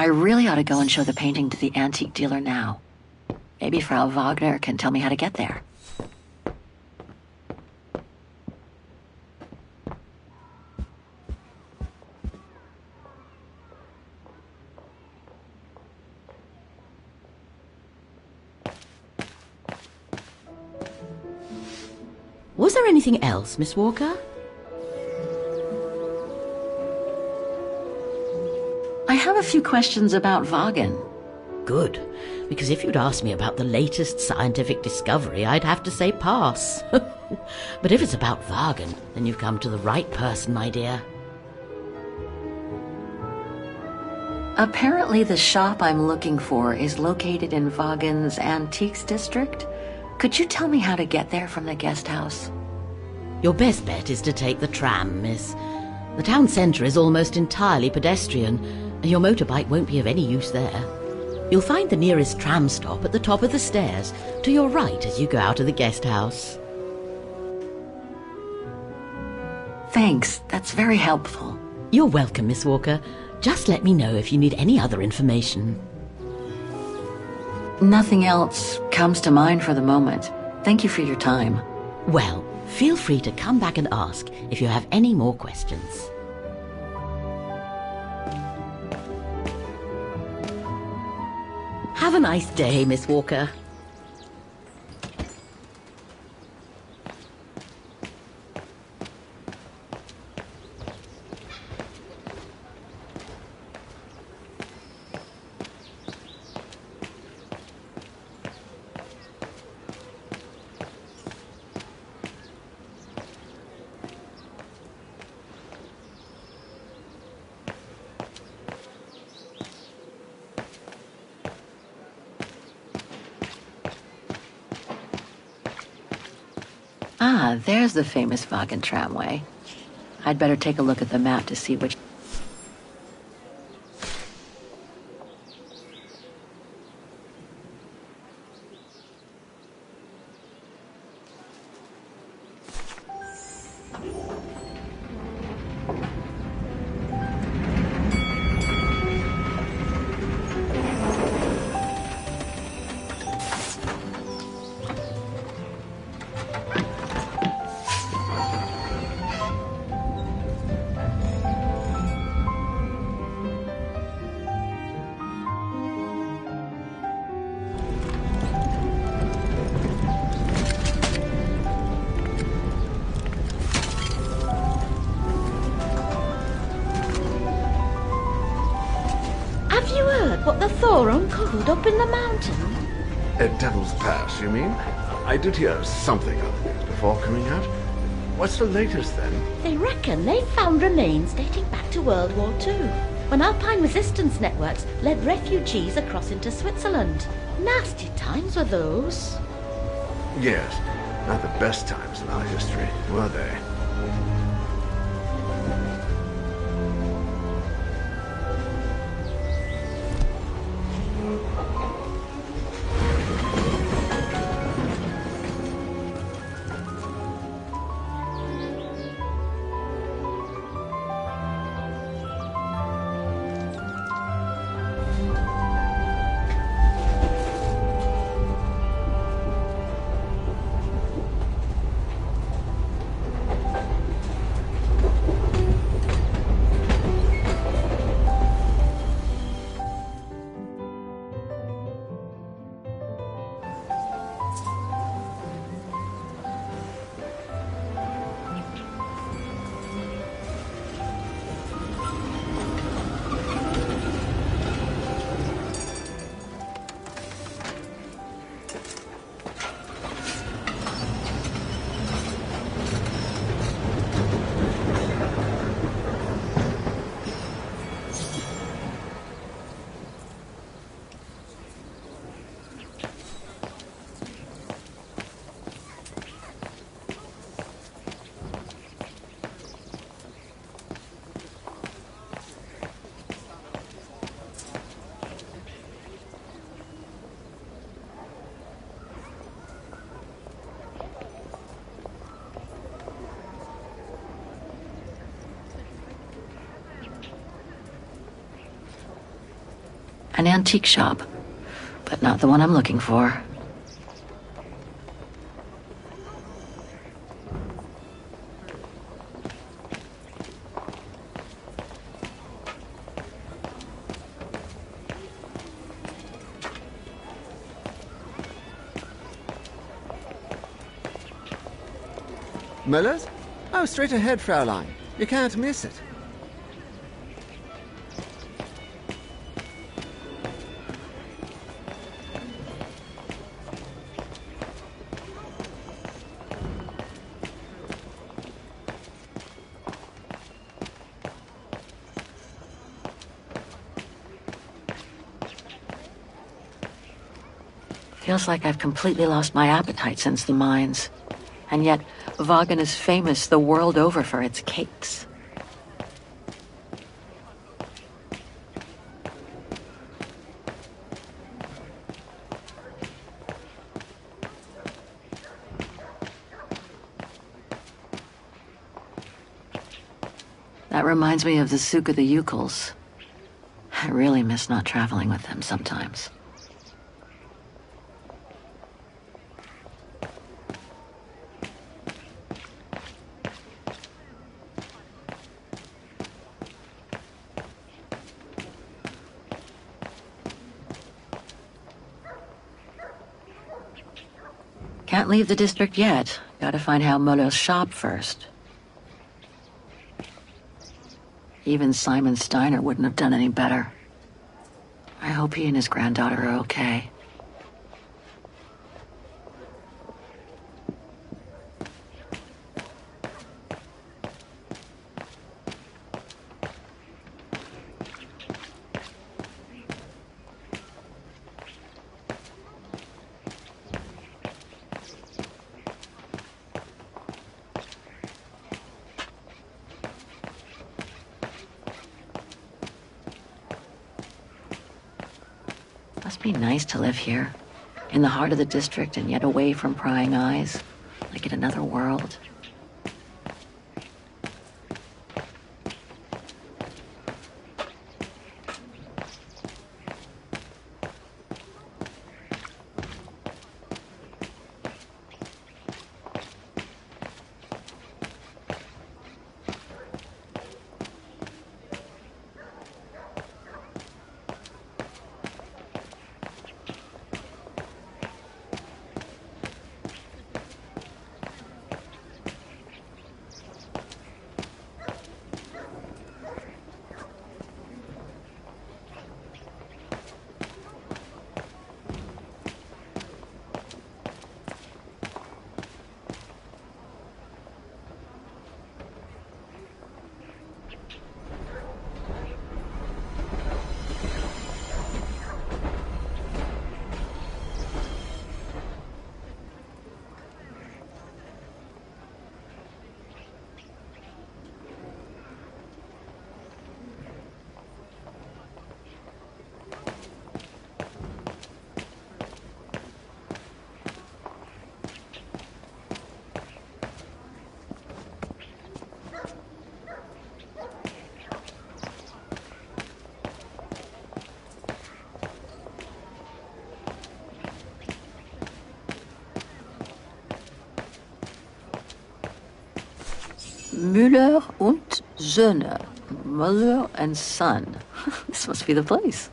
I really ought to go and show the painting to the antique dealer now. Maybe Frau Wagner can tell me how to get there. Was there anything else, Miss Walker? I have a few questions about Wagen. Good, because if you'd asked me about the latest scientific discovery, I'd have to say pass. But if it's about Wagen, then you've come to the right person, my dear. Apparently the shop I'm looking for is located in Wagen's Antiques District. Could you tell me how to get there from the guest house? Your best bet is to take the tram, miss. The town centre is almost entirely pedestrian, and your motorbike won't be of any use there. You'll find the nearest tram stop at the top of the stairs, to your right as you go out of the guest house. Thanks, that's very helpful. You're welcome, Miss Walker. Just let me know if you need any other information. Nothing else comes to mind for the moment. Thank you for your time. Well, feel free to come back and ask if you have any more questions. Have a nice day, Miss Walker. Ah, there's the famous Wagen tramway. I'd better take a look at the map to see which... Have you heard what the Thor uncovered up in the mountain? At Devil's Pass, you mean? I did hear something of it before coming out. What's the latest, then? They reckon they've found remains dating back to World War II, when Alpine resistance networks led refugees across into Switzerland. Nasty times were those. Yes, not the best times in our history, were they? An antique shop, but not the one I'm looking for. Muller's? Oh, straight ahead, Fraulein. You can't miss it. Feels like I've completely lost my appetite since the mines. And yet, Vaughan is famous the world over for its cakes. That reminds me of the Souk of the Ukels. I really miss not traveling with them sometimes. Can't leave the district yet. Gotta find Herr Muller's shop first. Even Simon Steiner wouldn't have done any better. I hope he and his granddaughter are okay. Must be nice to live here, in the heart of the district and yet away from prying eyes, like in another world. Müller und Söhne. Muller and Son. This must be the place.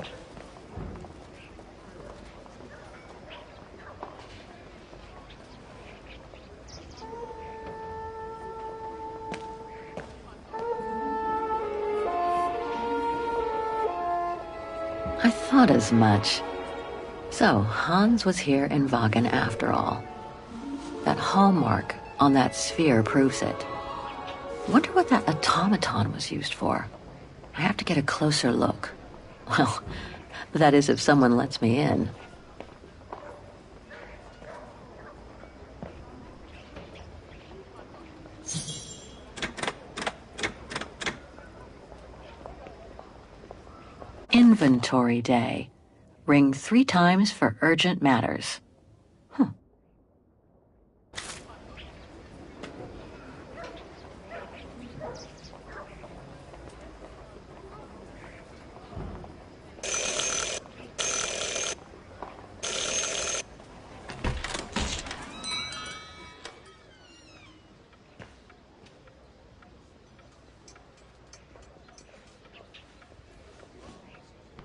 I thought as much. So, Hans was here in Vaughan after all. That hallmark on that sphere proves it. Wonder what that automaton was used for. I have to get a closer look. Well, that is if someone lets me in. Inventory day. Ring 3 times for urgent matters.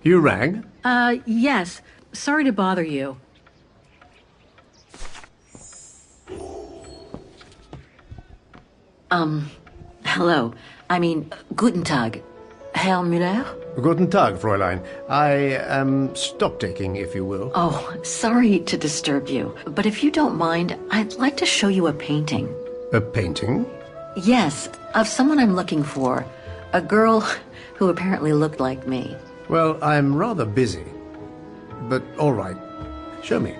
You rang? Yes. Sorry to bother you. Hello. I mean, guten Tag. Herr Müller? Guten Tag, Fräulein. I am stock-taking, if you will. Oh, sorry to disturb you, but if you don't mind, I'd like to show you a painting. A painting? Yes, of someone I'm looking for. A girl who apparently looked like me. Well, I'm rather busy. But all right. Show me.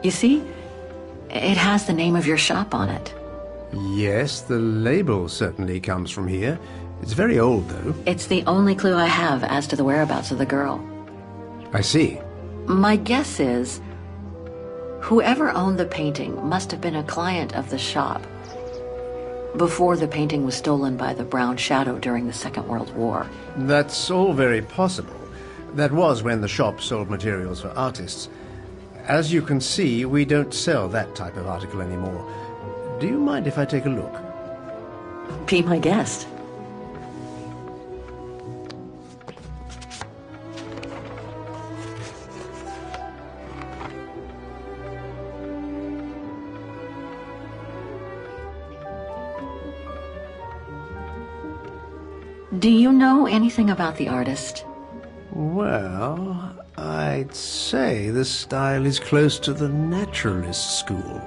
You see? It has the name of your shop on it. Yes, the label certainly comes from here. It's very old, though. It's the only clue I have as to the whereabouts of the girl. I see. My guess is whoever owned the painting must have been a client of the shop before the painting was stolen by the Brown Shadow during the Second World War. That's all very possible. That was when the shop sold materials for artists. As you can see, we don't sell that type of article anymore. Do you mind if I take a look? Be my guest. Do you know anything about the artist? Well, I'd say the style is close to the naturalist school,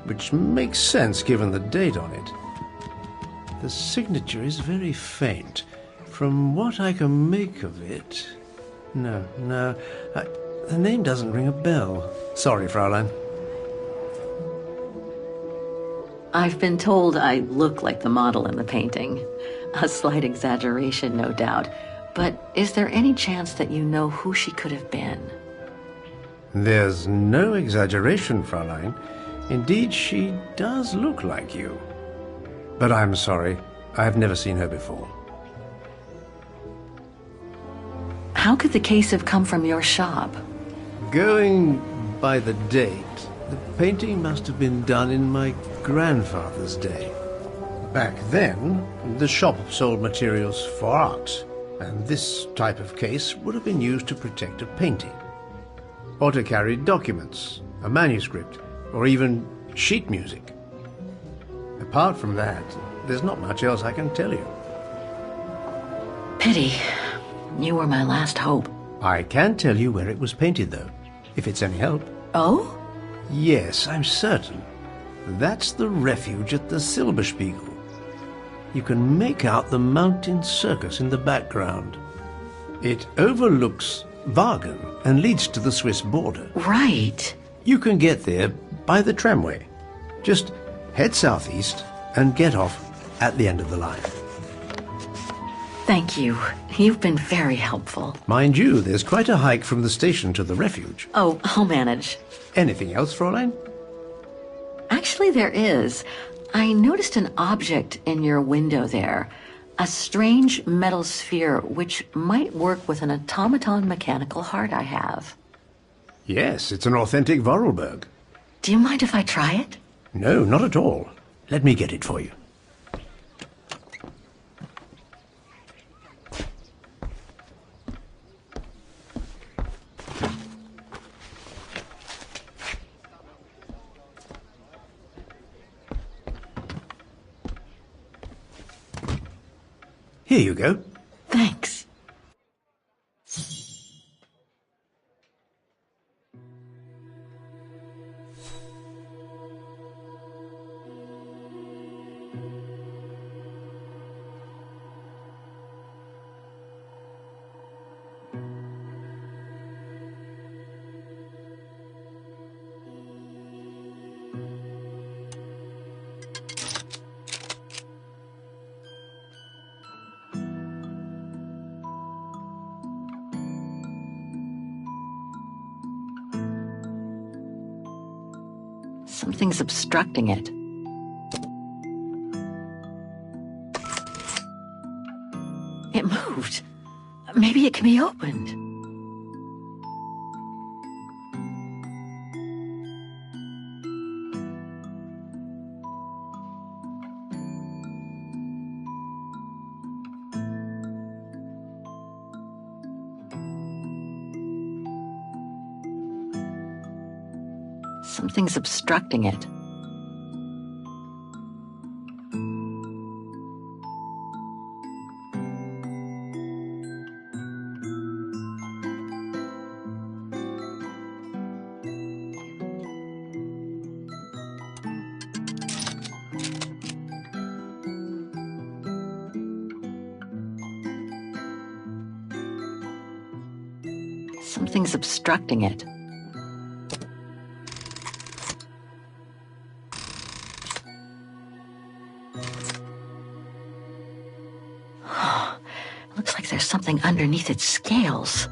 which makes sense given the date on it. The signature is very faint. From what I can make of it... No, the name doesn't ring a bell. Sorry, Fraulein. I've been told I look like the model in the painting. A slight exaggeration, no doubt. But is there any chance that you know who she could have been? There's no exaggeration, Fraulein. Indeed, she does look like you. But I'm sorry, I've never seen her before. How could the case have come from your shop? Going by the date, the painting must have been done in my grandfather's day. Back then, the shop sold materials for art, and this type of case would have been used to protect a painting. Or to carry documents, a manuscript, or even sheet music. Apart from that, there's not much else I can tell you. Pity. You were my last hope. I can tell you where it was painted, though, if it's any help. Oh? Yes, I'm certain. That's the refuge at the Silberspiegel. You can make out the mountain circus in the background. It overlooks Wagen and leads to the Swiss border. Right. You can get there by the tramway. Just head southeast and get off at the end of the line. Thank you. You've been very helpful. Mind you, there's quite a hike from the station to the refuge. Oh, I'll manage. Anything else, Fräulein? Actually, there is. I noticed an object in your window there. A strange metal sphere which might work with an automaton mechanical heart I have. Yes, it's an authentic Vorarlberg. Do you mind if I try it? No, not at all. Let me get it for you. Here you go. Thanks. Something's obstructing it. It moved. Maybe it can be opened. Something's obstructing it. Something's obstructing it. Looks like there's something underneath its scales.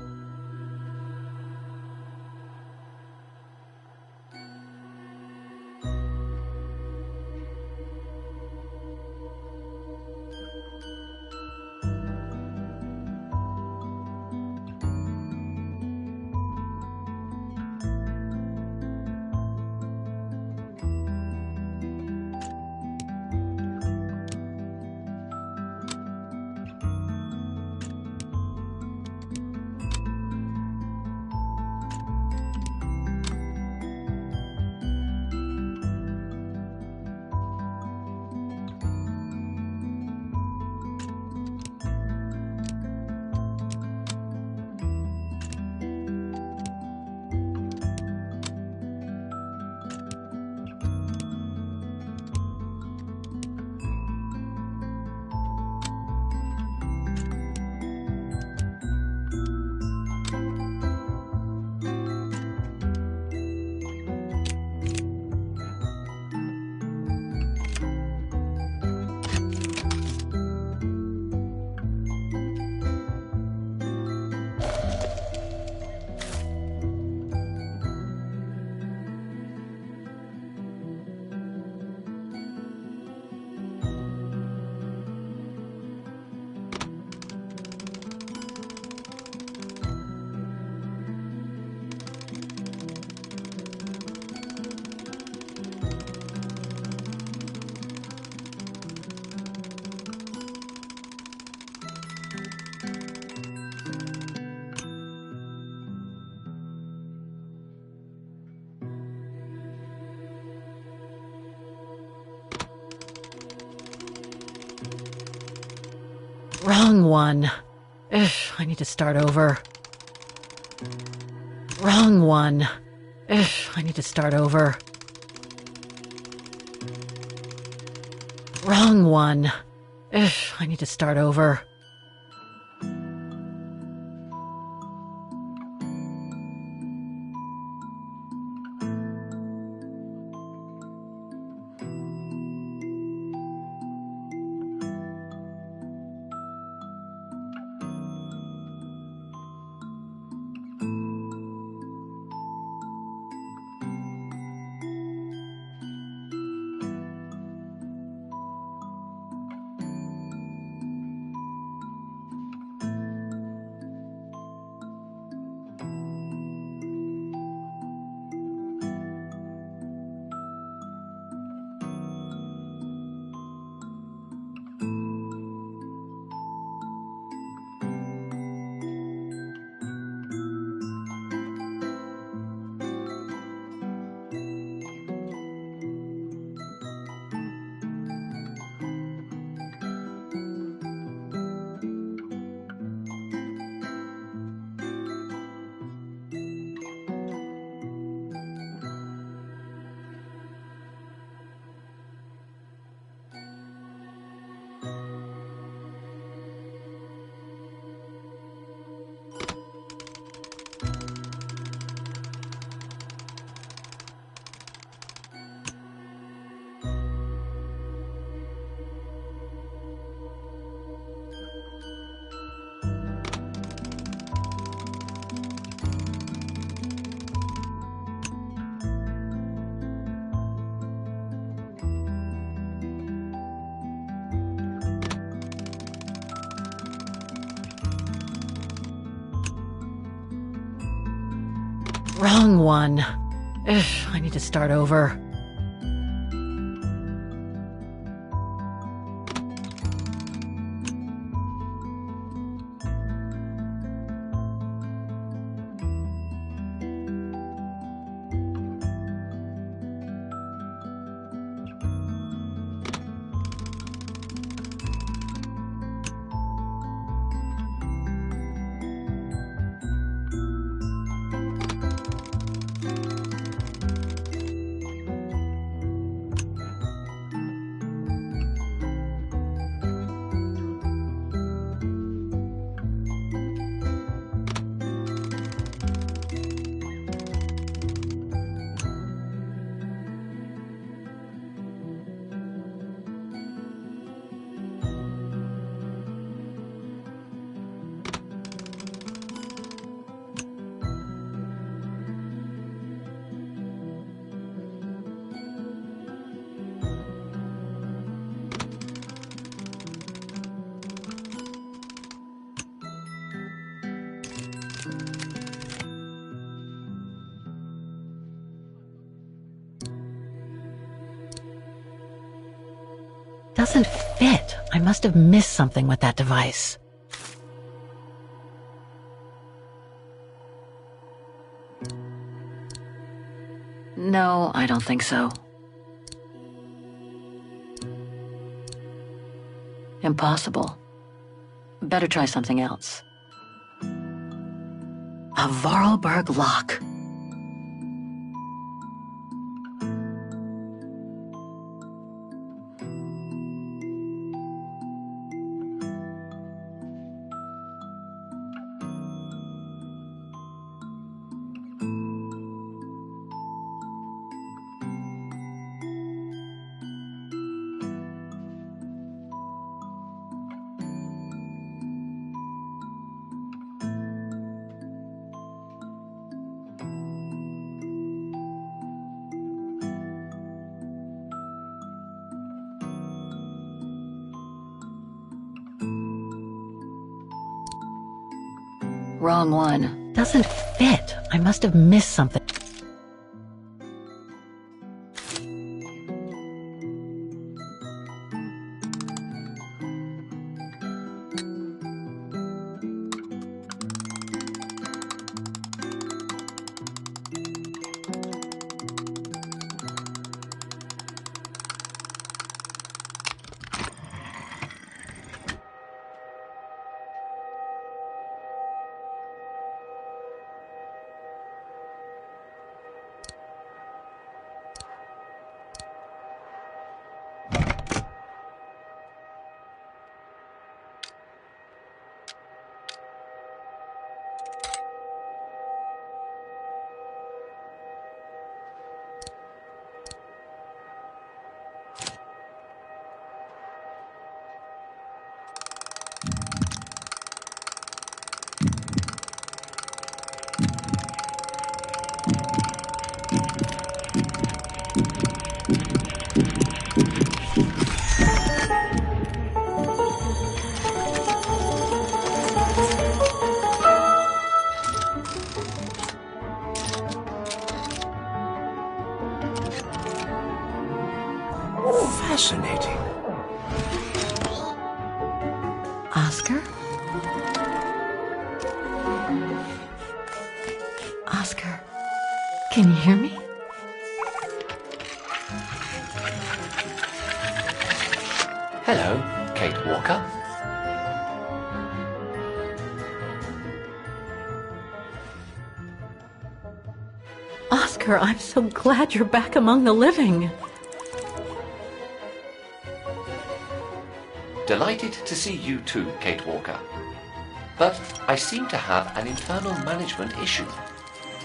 Wrong one. Ugh, I need to start over. Wrong one. Ugh, I need to start over. Wrong one. Ugh, I need to start over. Wrong one. Ugh, I need to start over. doesn't fit. I must have missed something with that device. No, I don't think so. Impossible. Better try something else. A Vorarlberg lock. Wrong one. Doesn't fit. I must have missed something. Fascinating. Oscar? Oscar, can you hear me? Hello, Kate Walker. Oscar, I'm so glad you're back among the living. Delighted to see you too, Kate Walker. But I seem to have an internal management issue.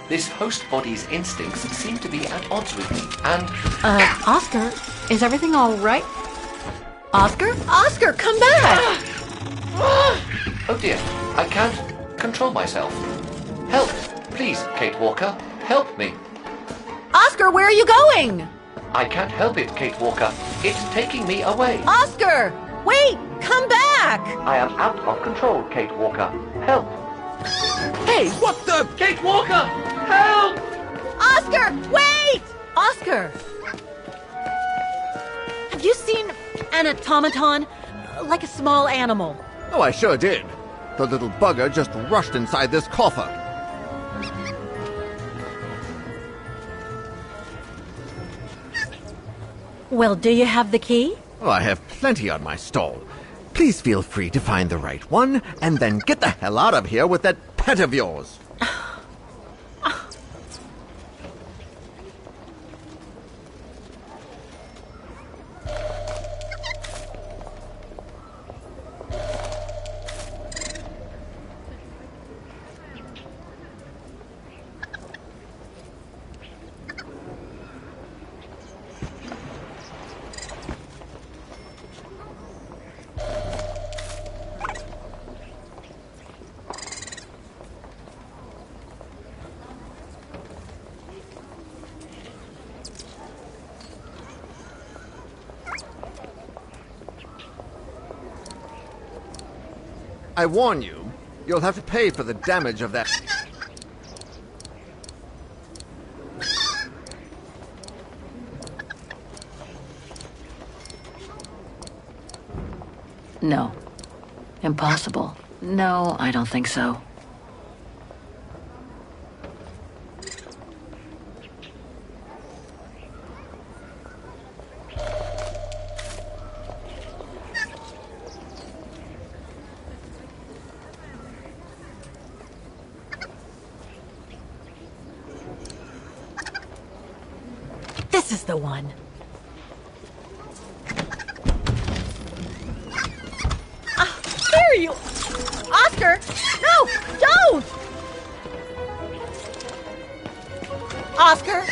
This host body's instincts seem to be at odds with me, and... Oscar, is everything all right? Oscar? Oscar, come back! Oh dear, I can't control myself. Help, please, Kate Walker, help me. Oscar, where are you going? I can't help it, Kate Walker. It's taking me away. Oscar! Wait! Come back! I am out of control, Kate Walker. Help! Hey, what the? Kate Walker! Help! Oscar, wait! Oscar! Have you seen an automaton? Like a small animal. Oh, I sure did. The little bugger just rushed inside this coffer. Well, do you have the key? Oh, I have plenty on my stall. Please feel free to find the right one, and then get the hell out of here with that pet of yours. I warn you, you'll have to pay for the damage of that. No. Impossible. No, I don't think so. This is the one. There you... Oscar! No! Don't! Oscar!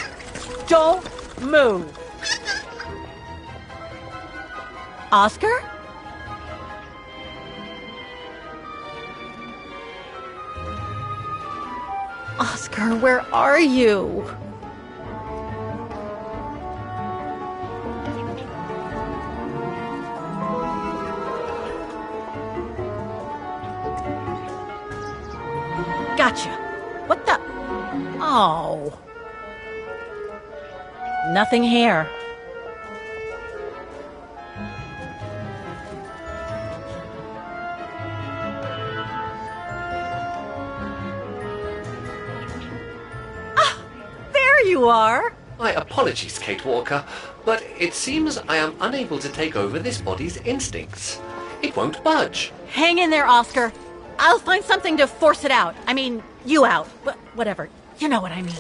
Don't move! Oscar? Oscar, where are you? Gotcha. What the? Oh. Nothing here. Ah, there you are. My apologies, Kate Walker, but it seems I am unable to take over this body's instincts. It won't budge. Hang in there, Oscar. I'll find something to force it out. I mean, you out. Whatever. You know what I mean.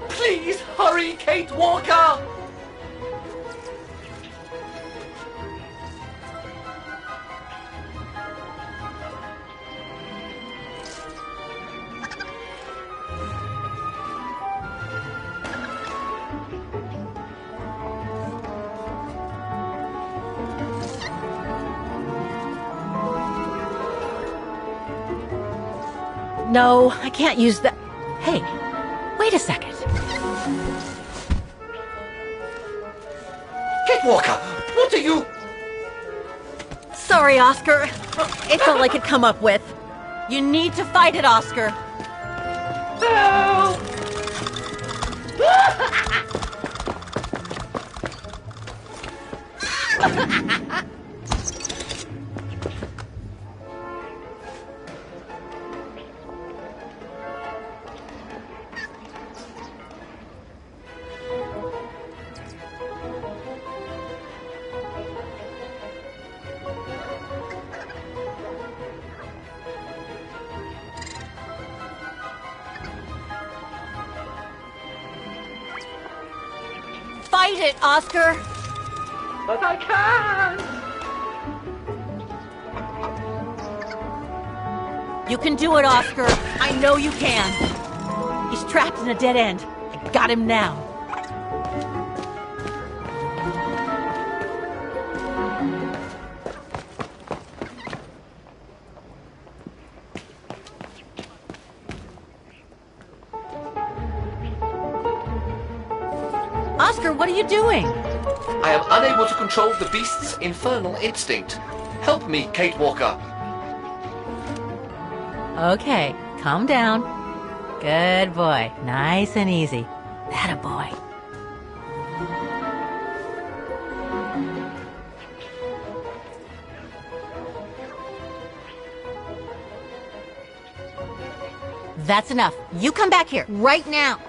Please hurry, Kate Walker! No, I can't use that. Hey, wait a second. Kate Walker, what are you... Sorry, Oscar. It's all I could come up with. You need to fight it, Oscar. Help! Fight it, Oscar! But I can't! You can do it, Oscar. I know you can. He's trapped in a dead end. I got him now. Oscar, what are you doing? I am unable to control the beast's infernal instinct. Help me, Kate Walker. Okay, calm down. Good boy. Nice and easy. Atta boy. That's enough. You come back here right now.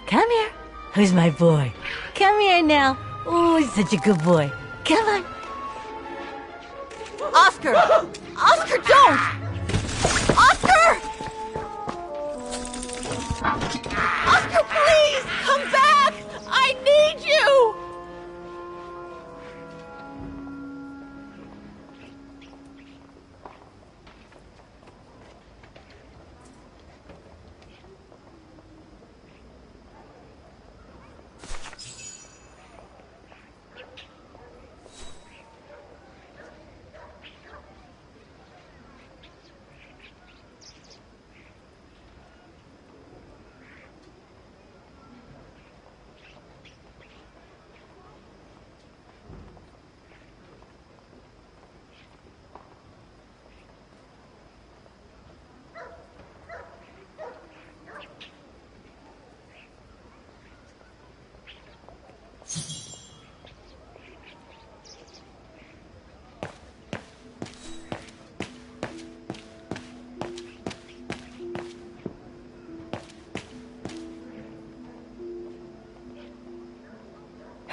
Come here. Who's my boy? Come here now. Oh, he's such a good boy. Come on. Oscar! Oscar, don't! Oscar! Oscar, please! Come back! I need you!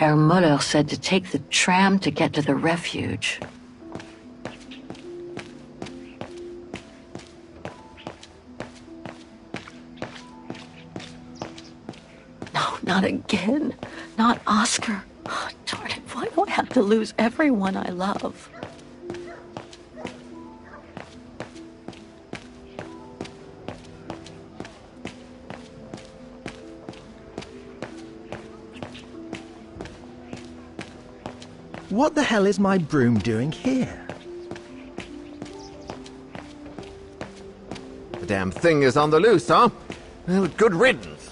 Herr Muller said to take the tram to get to the refuge. No, not again. Not Oscar. Oh, darn it, why do I have to lose everyone I love? What the hell is my broom doing here? The damn thing is on the loose, huh? Well, good riddance.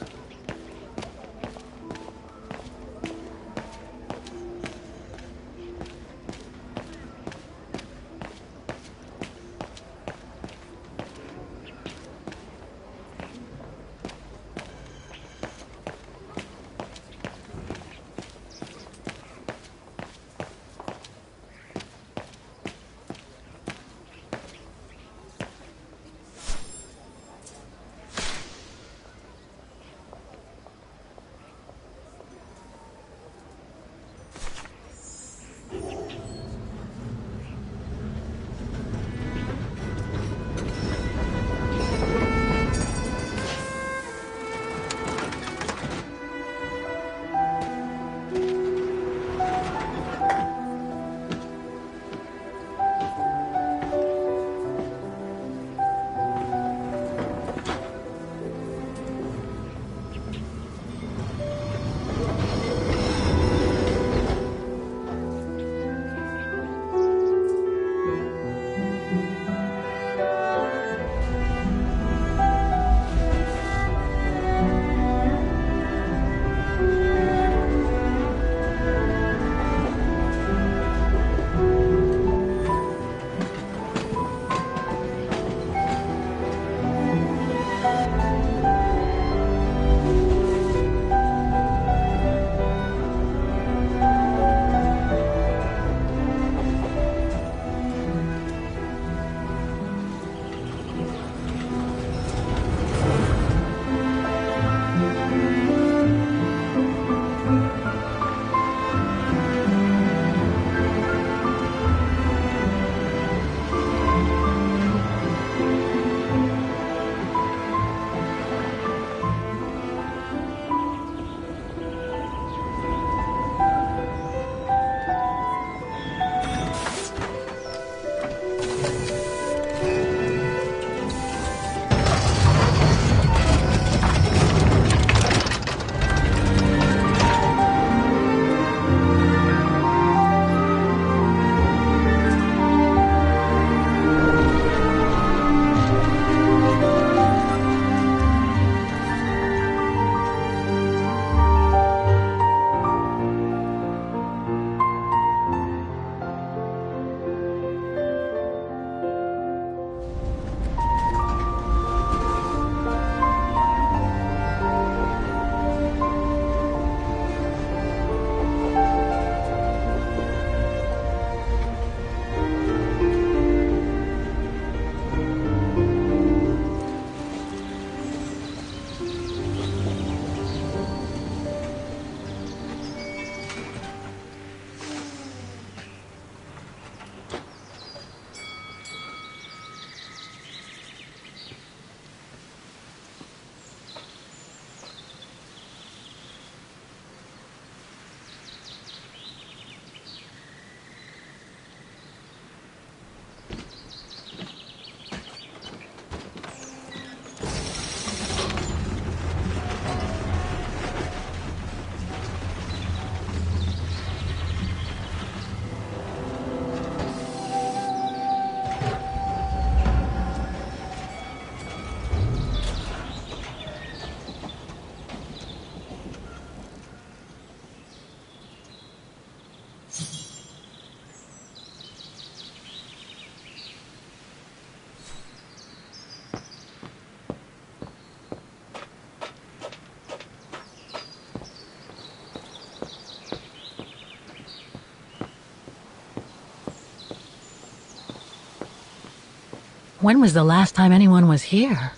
When was the last time anyone was here?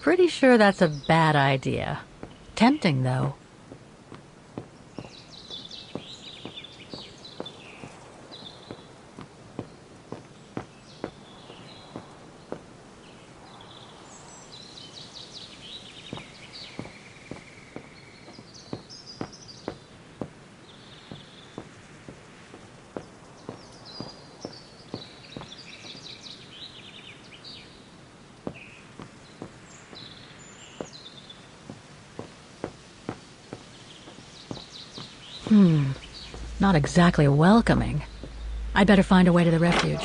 Pretty sure that's a bad idea. Tempting, though. Not exactly welcoming. I'd better find a way to the refuge.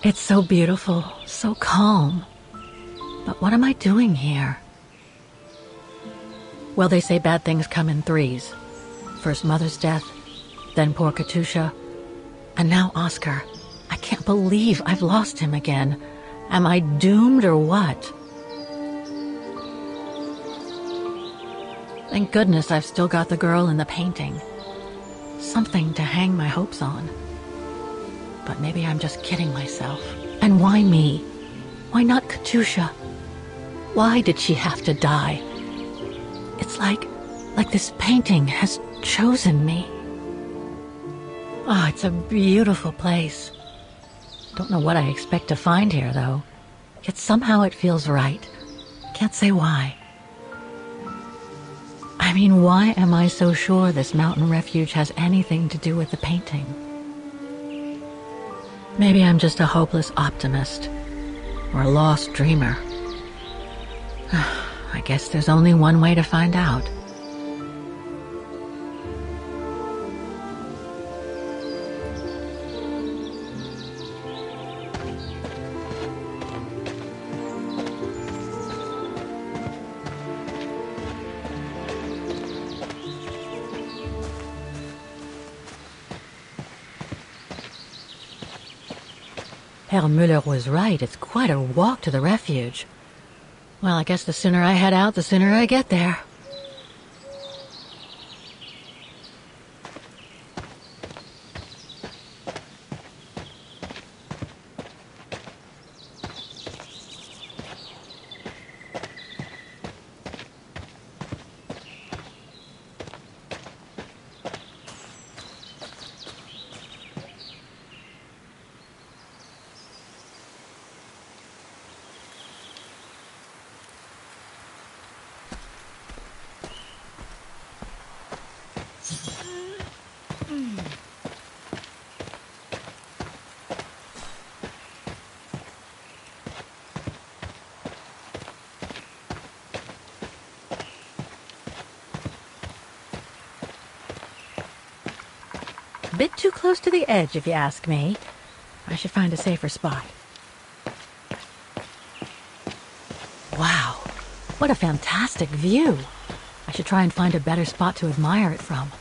It's so beautiful, so calm. But what am I doing here? Well, they say bad things come in threes. First Mother's death, then poor Katusha, and now Oscar. I can't believe I've lost him again. Am I doomed or what? Thank goodness I've still got the girl in the painting. Something to hang my hopes on. But maybe I'm just kidding myself. And why me? Why not Katusha? Why did she have to die? It's like this painting has chosen me. Oh, it's a beautiful place. Don't know what I expect to find here, though. Yet somehow it feels right. Can't say why. I mean, why am I so sure this mountain refuge has anything to do with the painting? Maybe I'm just a hopeless optimist, or a lost dreamer. I guess there's only one way to find out. Herr Müller was right. It's quite a walk to the refuge. Well, I guess the sooner I head out, the sooner I get there. Bit too close to the edge, if you ask me. I should find a safer spot. Wow, what a fantastic view. I should try and find a better spot to admire it from.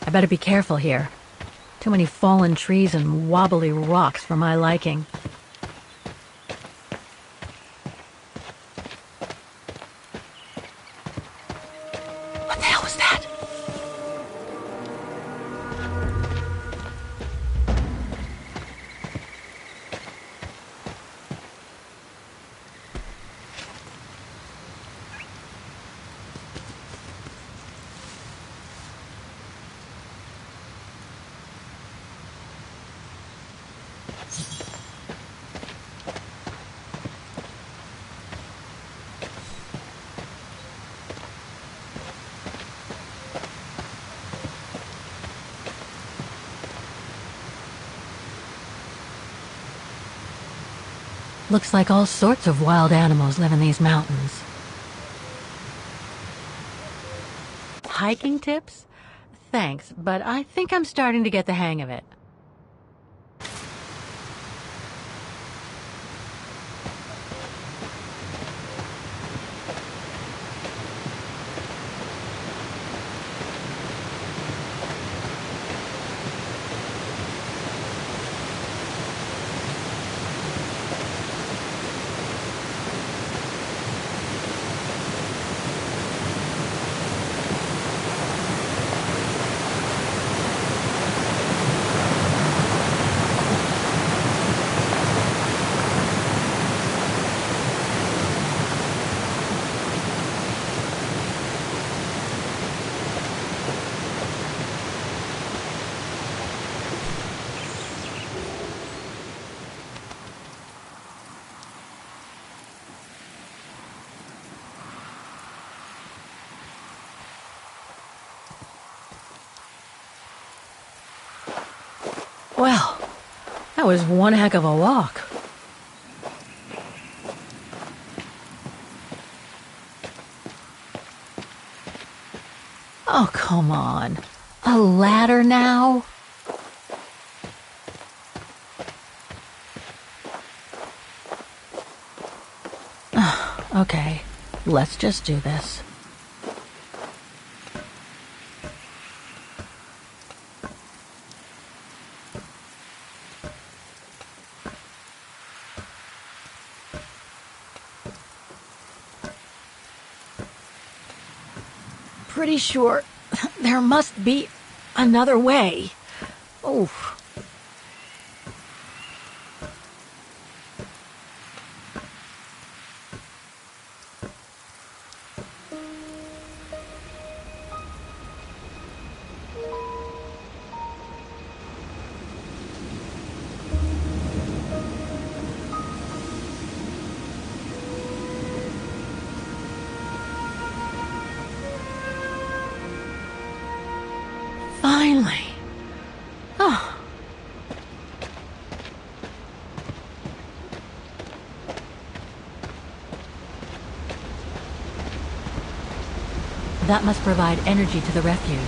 I better be careful here. Too many fallen trees and wobbly rocks for my liking. What the hell was that? Looks like all sorts of wild animals live in these mountains. Hiking tips? Thanks, but I think I'm starting to get the hang of it. Well, that was one heck of a walk. Oh, come on. A ladder now? Okay, let's just do this. Pretty sure there must be another way. Oh. Finally. Oh. That must provide energy to the refuge.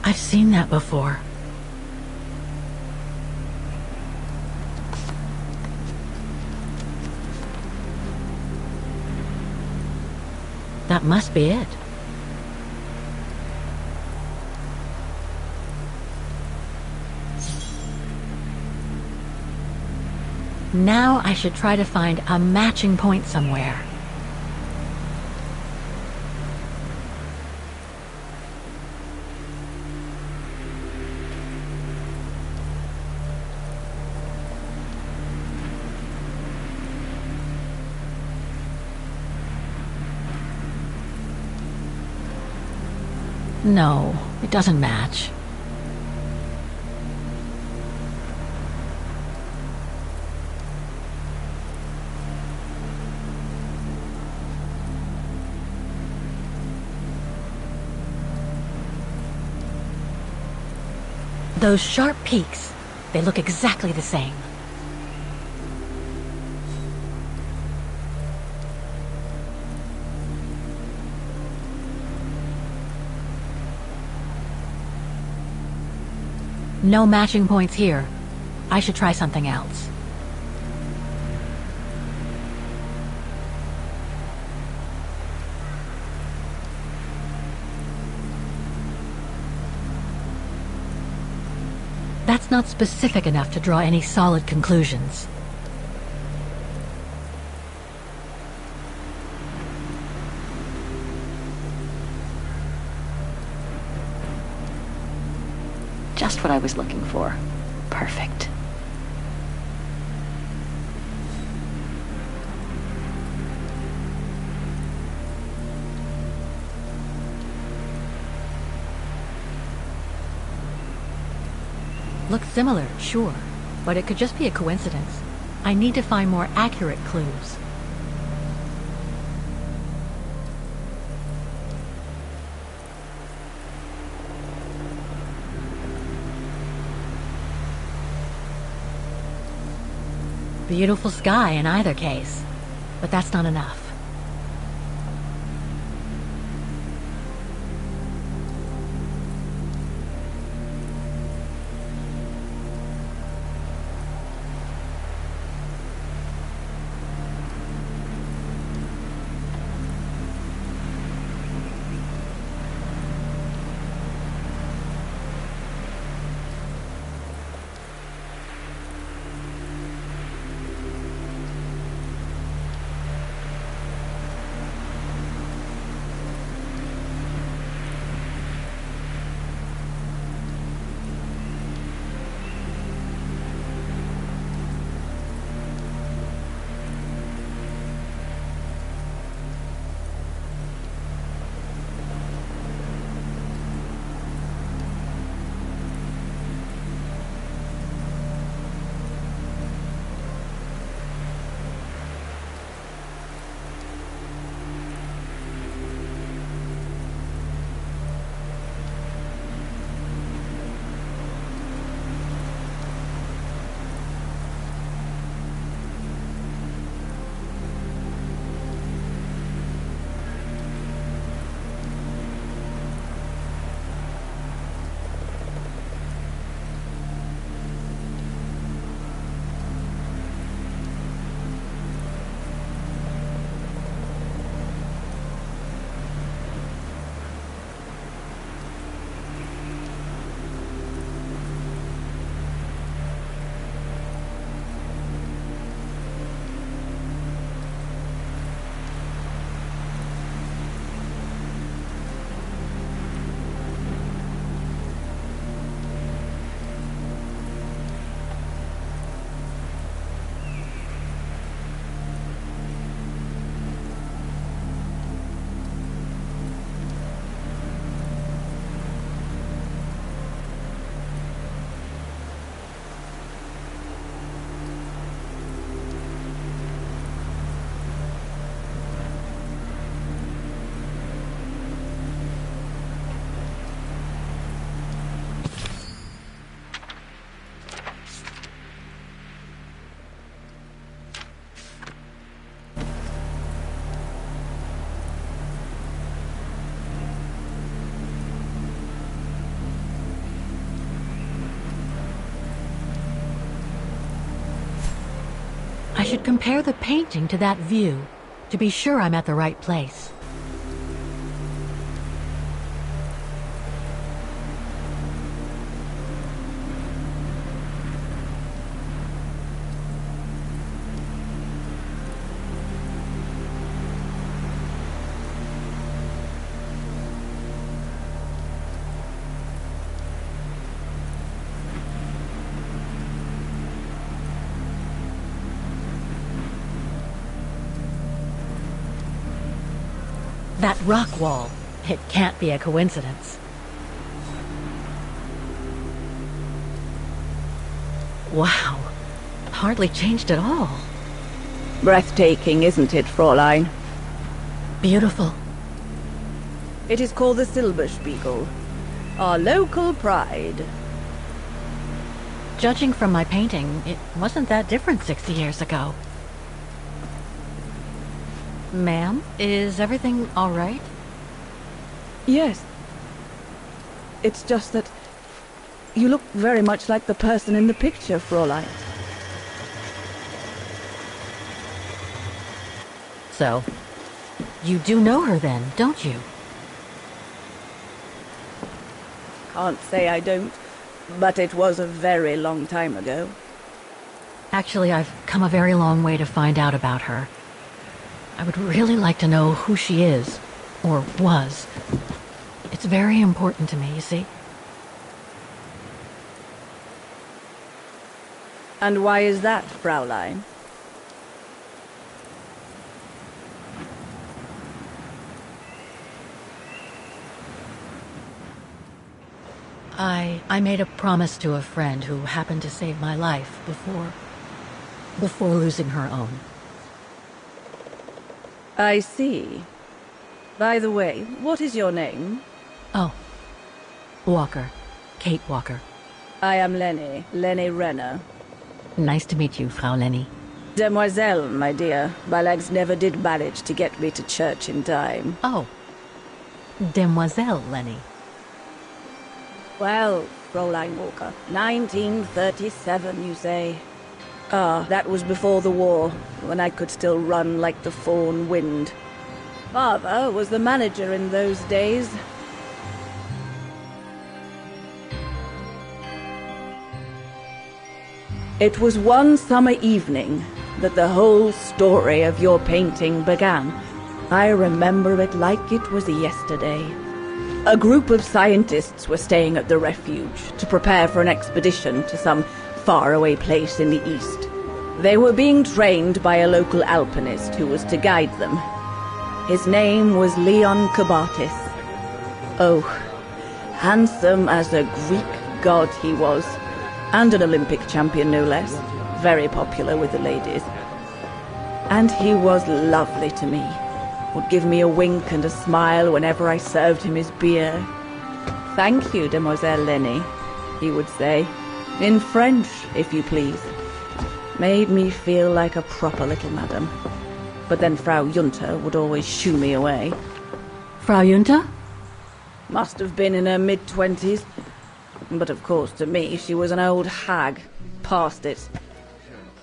I've seen that before. That must be it. Now I should try to find a matching point somewhere. No, it doesn't match. Those sharp peaks, they look exactly the same. No matching points here. I should try something else. That's not specific enough to draw any solid conclusions. Just what I was looking for. perfect. Looks similar, sure, but it could just be a coincidence. I need to find more accurate clues. Beautiful sky in either case, but that's not enough. I should compare the painting to that view, to be sure I'm at the right place. That rock wall. It can't be a coincidence. Wow. Hardly changed at all. Breathtaking, isn't it, Fräulein? Beautiful. It is called the Silberspiegel, our local pride. Judging from my painting, it wasn't that different 60 years ago. Ma'am, is everything all right? Yes. It's just that you look very much like the person in the picture, Fräulein. So, you do know her then, don't you? Can't say I don't, but it was a very long time ago. Actually, I've come a very long way to find out about her. I would really like to know who she is, or was. It's very important to me, you see. And why is that, Fraulein? I made a promise to a friend who happened to save my life before losing her own. I see. By the way, what is your name? Oh, Walker. Kate Walker. I am Lenny Renner. Nice to meet you, Frau Lenny. Demoiselle, my dear. My legs never did manage to get me to church in time. Oh, Demoiselle Lenny. Well, Fräulein Walker, 1937, you say? Ah, that was before the war, when I could still run like the fawn wind. Father was the manager in those days. It was one summer evening that the whole story of your painting began. I remember it like it was yesterday. A group of scientists were staying at the refuge to prepare for an expedition to some faraway place in the east. They were being trained by a local alpinist who was to guide them. His name was Leon Kabatis. Oh, handsome as a Greek god he was, and an Olympic champion no less, very popular with the ladies. And he was lovely to me. Would give me a wink and a smile whenever I served him his beer. "Thank you, Demoiselle Lenny," he would say, in French, if you please. Made me feel like a proper little madam. But then Frau Junta would always shoo me away. Frau Junta? Must have been in her mid-20s. But of course, to me, she was an old hag. Past it.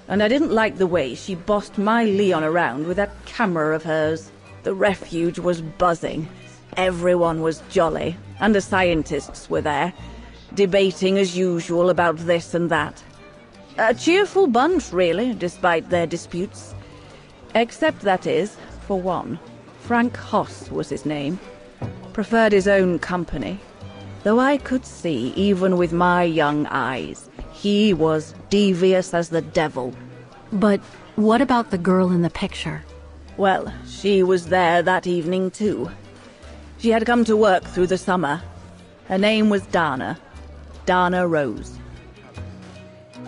And I didn't like the way she bossed my Leon around with that camera of hers. The refuge was buzzing. Everyone was jolly, and the scientists were there, debating as usual about this and that. A cheerful bunch, really, despite their disputes. Except, that is, for one. Frank Hoss was his name. Preferred his own company. Though I could see, even with my young eyes, he was devious as the devil. But what about the girl in the picture? Well, she was there that evening too. She had come to work through the summer. Her name was Dana. Dana Rose.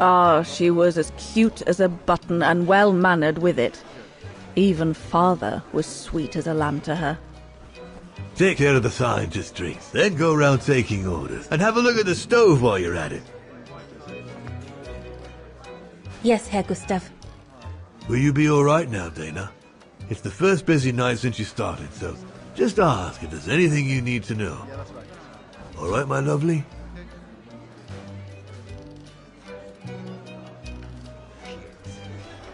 Ah, she was as cute as a button and well-mannered with it. Even father was sweet as a lamb to her. Take care of the scientist drinks, then go round taking orders. And have a look at the stove while you're at it. Yes, Herr Gustav. Will you be all right now, Dana? It's the first busy night since you started, so just ask if there's anything you need to know. All right, my lovely?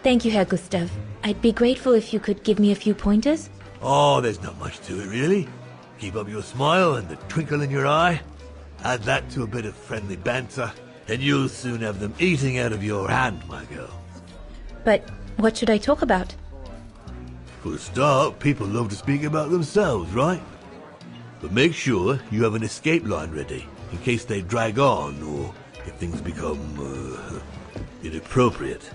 Thank you, Herr Gustav. I'd be grateful if you could give me a few pointers. Oh, there's not much to it, really. Keep up your smile and the twinkle in your eye. Add that to a bit of friendly banter, and you'll soon have them eating out of your hand, my girl. But what should I talk about? For a start, people love to speak about themselves, right? But make sure you have an escape line ready, in case they drag on, or if things become, inappropriate.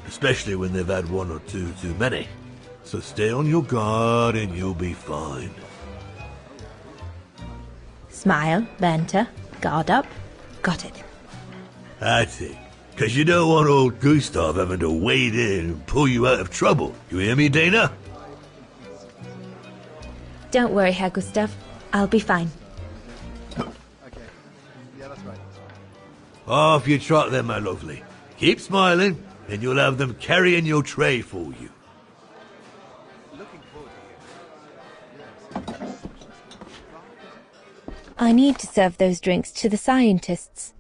Especially when they've had one or two too many. So stay on your guard and you'll be fine. Smile, banter, guard up. Got it. That's it. Because you don't want old Gustav having to wade in and pull you out of trouble. You hear me, Dana? Don't worry, Herr Gustav. I'll be fine. Off you trot then, my lovely. Keep smiling, and you'll have them carrying your tray for you. I need to serve those drinks to the scientists.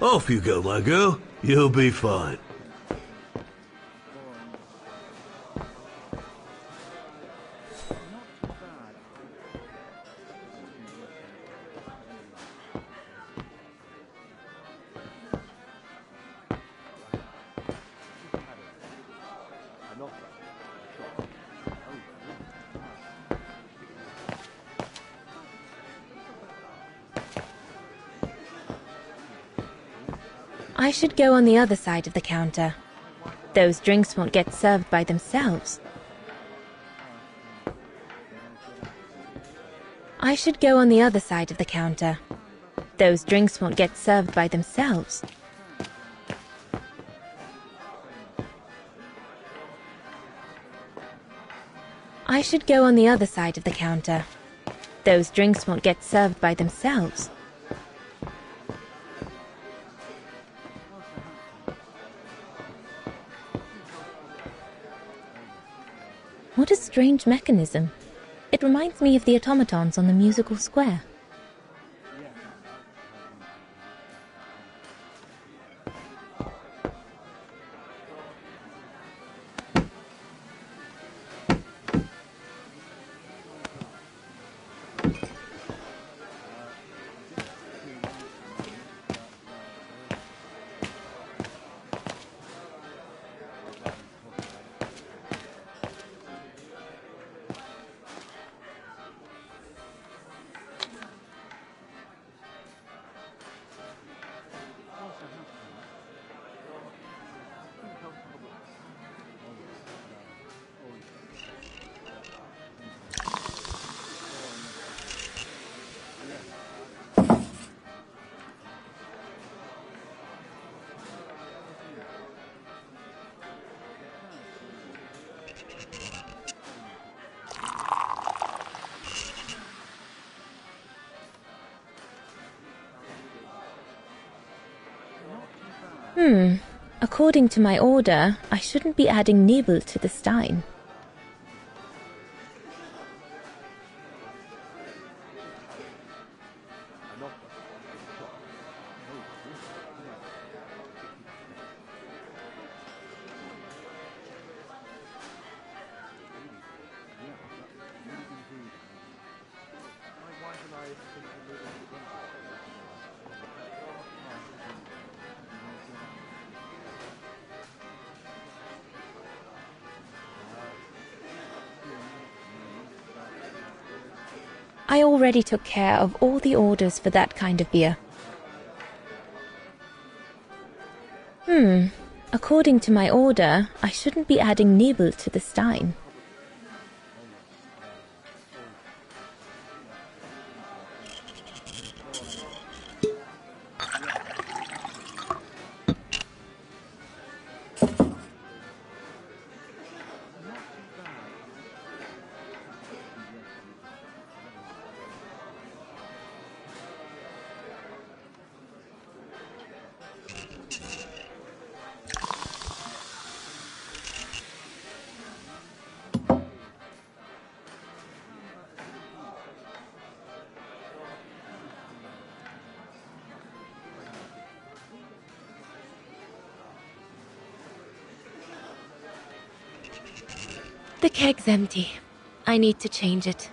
Off you go, my girl. You'll be fine. I should go on the other side of the counter. Those drinks won't get served by themselves. I should go on the other side of the counter. Those drinks won't get served by themselves. I should go on the other side of the counter. Those drinks won't get served by themselves. What a strange mechanism. It reminds me of the automatons on the musical square. According to my order, I shouldn't be adding Nebel to the stein. I already took care of all the orders for that kind of beer. According to my order, I shouldn't be adding Nebel to the stein. The keg's empty. I need to change it.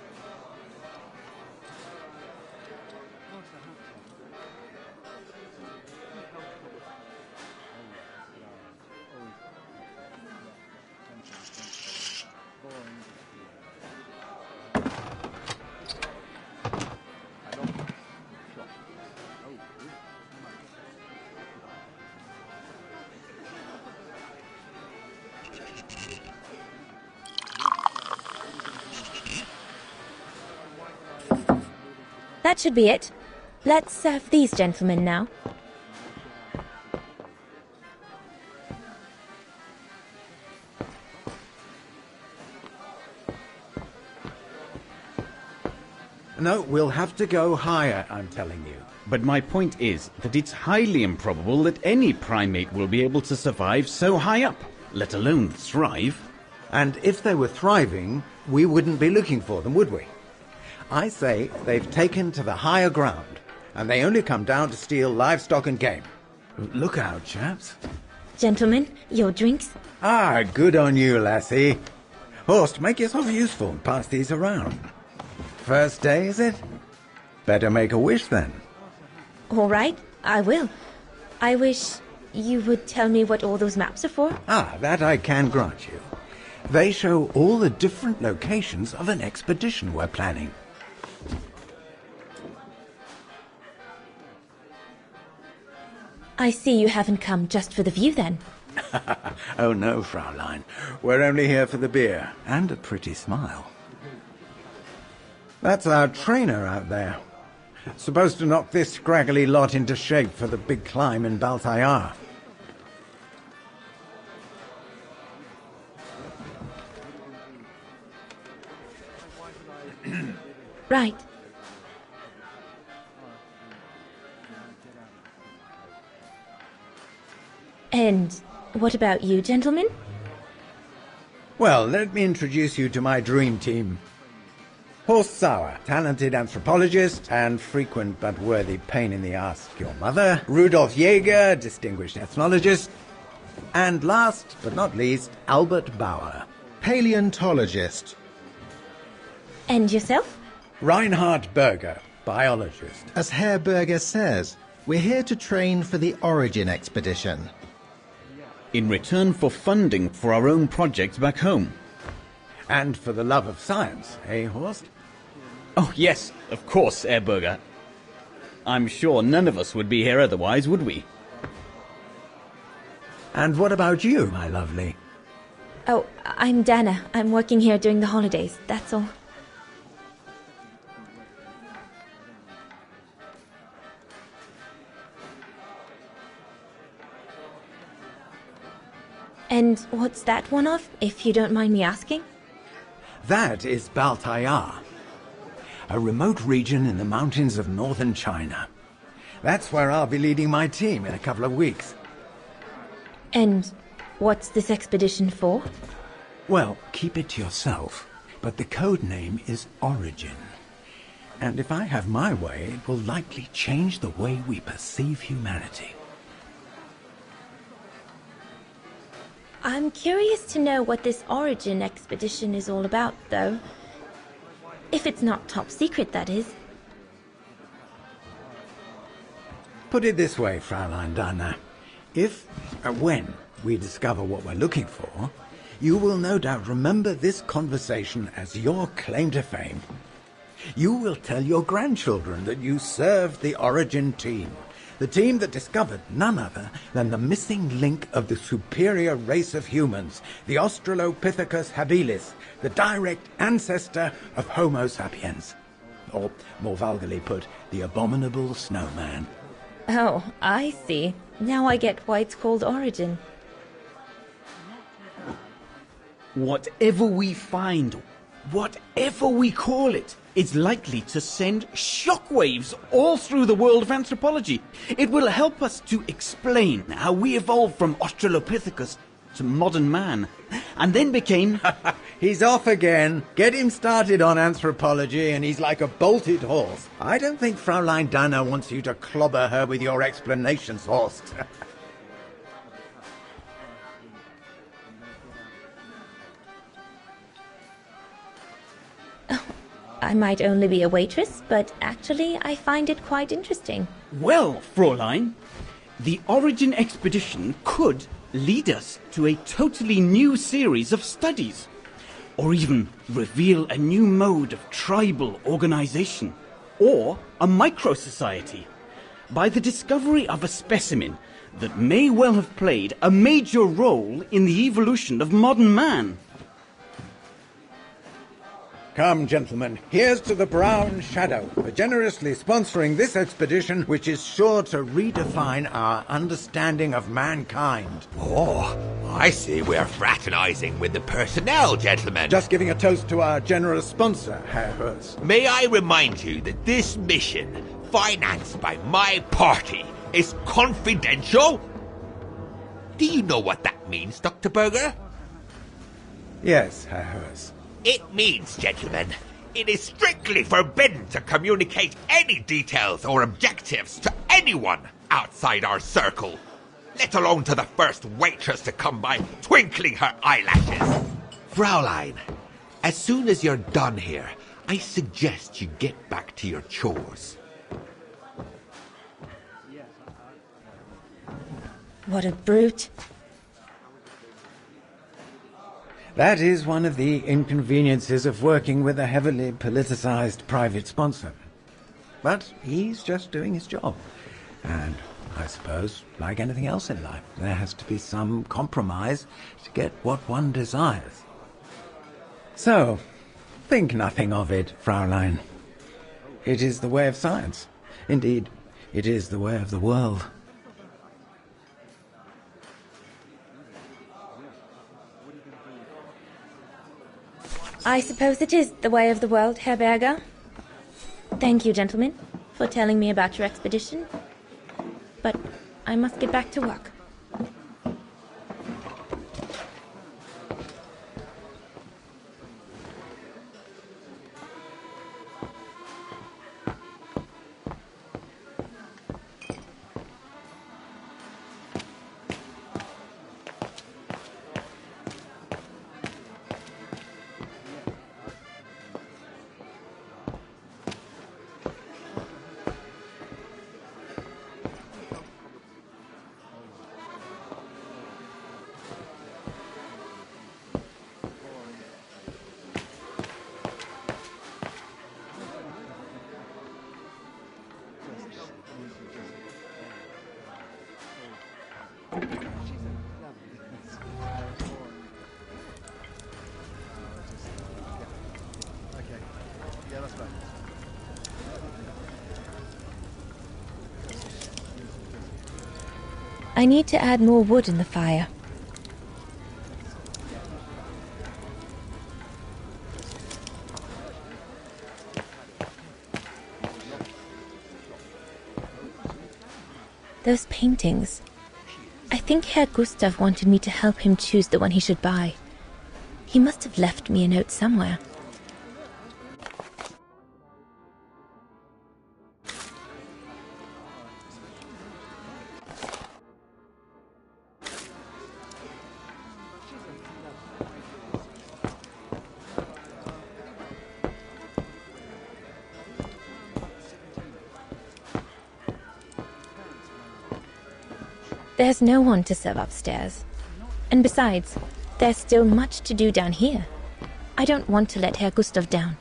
That should be it. Let's serve these gentlemen now. No, we'll have to go higher, I'm telling you. But my point is that it's highly improbable that any primate will be able to survive so high up, let alone thrive. And if they were thriving, we wouldn't be looking for them, would we? I say they've taken to the higher ground, and they only come down to steal livestock and game. Look out, chaps. Gentlemen, your drinks? Ah, good on you, lassie. Horst, make yourself useful and pass these around. First day, is it? Better make a wish, then. All right, I will. I wish you would tell me what all those maps are for. Ah, that I can grant you. They show all the different locations of an expedition we're planning. I see you haven't come just for the view, then. Oh no, Fraulein. We're only here for the beer and a pretty smile. That's our trainer out there. Supposed to knock this scraggly lot into shape for the big climb in Baltayar. Right. And what about you, gentlemen? Well, let me introduce you to my dream team. Horst Sauer, talented anthropologist and frequent but worthy pain in the ass your mother. Rudolf Jäger, distinguished ethnologist. And last but not least, Albert Bauer, paleontologist. And yourself? Reinhard Berger, biologist. As Herr Berger says, we're here to train for the Origin expedition. In return for funding for our own projects back home. And for the love of science, eh, Horst? Oh, yes, of course, Herr Berger. I'm sure none of us would be here otherwise, would we? And what about you, my lovely? Oh, I'm Dana. I'm working here during the holidays, that's all. And what's that one of, if you don't mind me asking? That is Baltayar, a remote region in the mountains of northern China. That's where I'll be leading my team in a couple of weeks. And what's this expedition for? Well, keep it to yourself, but the code name is Origin. And if I have my way, it will likely change the way we perceive humanity. I'm curious to know what this Origin expedition is all about, though. If it's not top secret, that is. Put it this way, Fraulein Dana. When we discover what we're looking for, you will no doubt remember this conversation as your claim to fame. You will tell your grandchildren that you served the Origin team. The team that discovered none other than the missing link of the superior race of humans, the Australopithecus habilis, the direct ancestor of Homo sapiens. Or, more vulgarly put, the abominable snowman. Oh, I see. Now I get why it's called Origin. Whatever we find, whatever we call it, it's likely to send shockwaves all through the world of anthropology. It will help us to explain how we evolved from Australopithecus to modern man, and then became... He's off again. Get him started on anthropology, and he's like a bolted horse. I don't think Fraulein Dana wants you to clobber her with your explanations, Horst. I might only be a waitress, but actually I find it quite interesting. Well, Fräulein, the Origin expedition could lead us to a totally new series of studies, or even reveal a new mode of tribal organization, or a micro-society, by the discovery of a specimen that may well have played a major role in the evolution of modern man. Come, gentlemen, here's to the Brown Shadow for generously sponsoring this expedition, which is sure to redefine our understanding of mankind. Oh, I see we're fraternizing with the personnel, gentlemen. Just giving a toast to our generous sponsor, Herr Hurst. May I remind you that this mission, financed by my party, is confidential? Do you know what that means, Dr. Berger? Yes, Herr Hurst. It means, gentlemen, it is strictly forbidden to communicate any details or objectives to anyone outside our circle, let alone to the first waitress to come by twinkling her eyelashes. Fraulein, as soon as you're done here, I suggest you get back to your chores. What a brute. That is one of the inconveniences of working with a heavily politicized private sponsor. But he's just doing his job. And I suppose, like anything else in life, there has to be some compromise to get what one desires. So, think nothing of it, Fraulein. It is the way of science. Indeed, it is the way of the world. I suppose it is the way of the world, Herr Berger. Thank you, gentlemen, for telling me about your expedition. But I must get back to work. I need to add more wood in the fire. Those paintings. I think Herr Gustav wanted me to help him choose the one he should buy. He must have left me a note somewhere. There's no one to serve upstairs. And besides, there's still much to do down here. I don't want to let Herr Gustav down.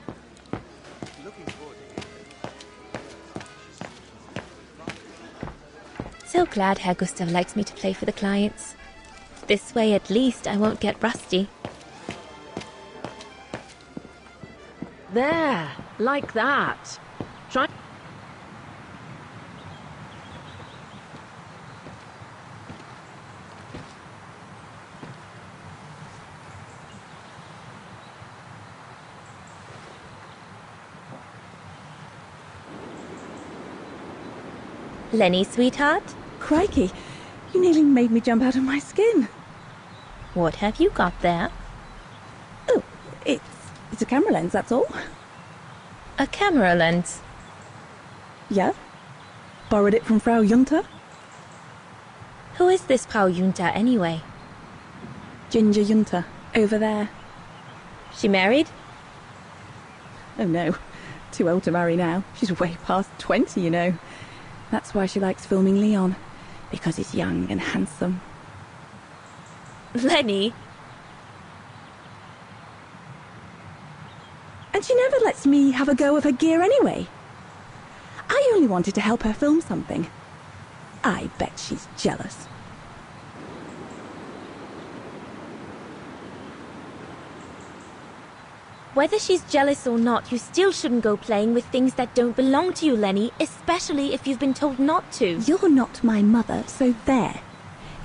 So glad Herr Gustav likes me to play for the clients. This way at least I won't get rusty. There, like that. Try... Lenny, sweetheart? Crikey, you nearly made me jump out of my skin. What have you got there? Oh, it's a camera lens, that's all. A camera lens? Yeah. Borrowed it from Frau Junta. Who is this Frau Junta, anyway? Ginger Junta, over there. She married? Oh no, too old to marry now. She's way past 20, you know. That's why she likes filming Leon, because he's young and handsome. Lenny? And she never lets me have a go of her gear anyway. I only wanted to help her film something. I bet she's jealous. Whether she's jealous or not, you still shouldn't go playing with things that don't belong to you, Lenny, especially if you've been told not to. You're not my mother, so there.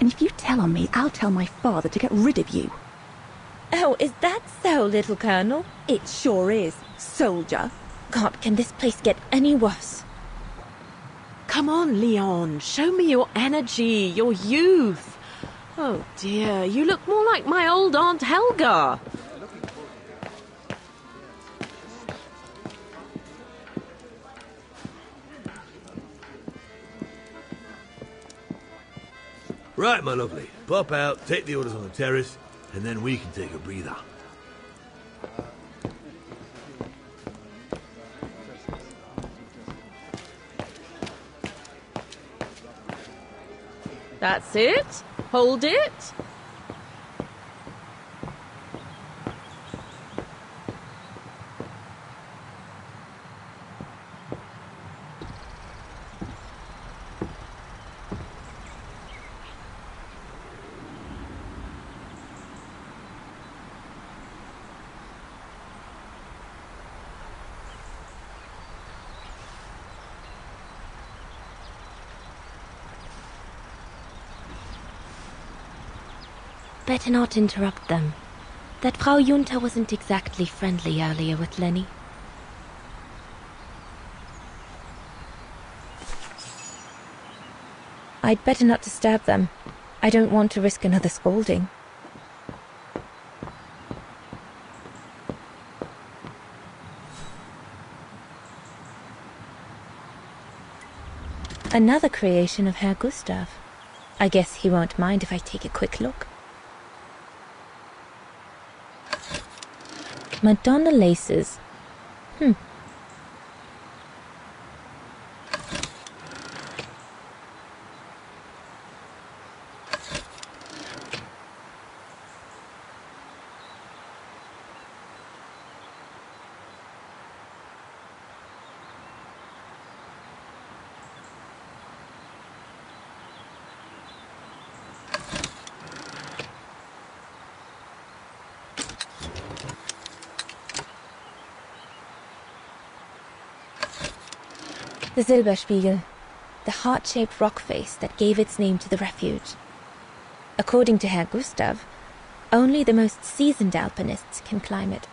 And if you tell on me, I'll tell my father to get rid of you. Oh, is that so, little Colonel? It sure is, soldier. God, can this place get any worse? Come on, Leon, show me your energy, your youth. Oh dear, you look more like my old Aunt Helga. Right, my lovely. Pop out, take the orders on the terrace, and then we can take a breather. That's it. Hold it. better not interrupt them. That Frau Junta wasn't exactly friendly earlier with Lenny. I'd better not disturb them. I don't want to risk another scolding. Another creation of Herr Gustav. I guess he won't mind if I take a quick look. Madonna laces. The Silberspiegel, the heart-shaped rock face that gave its name to the refuge. According to Herr Gustav, only the most seasoned alpinists can climb it.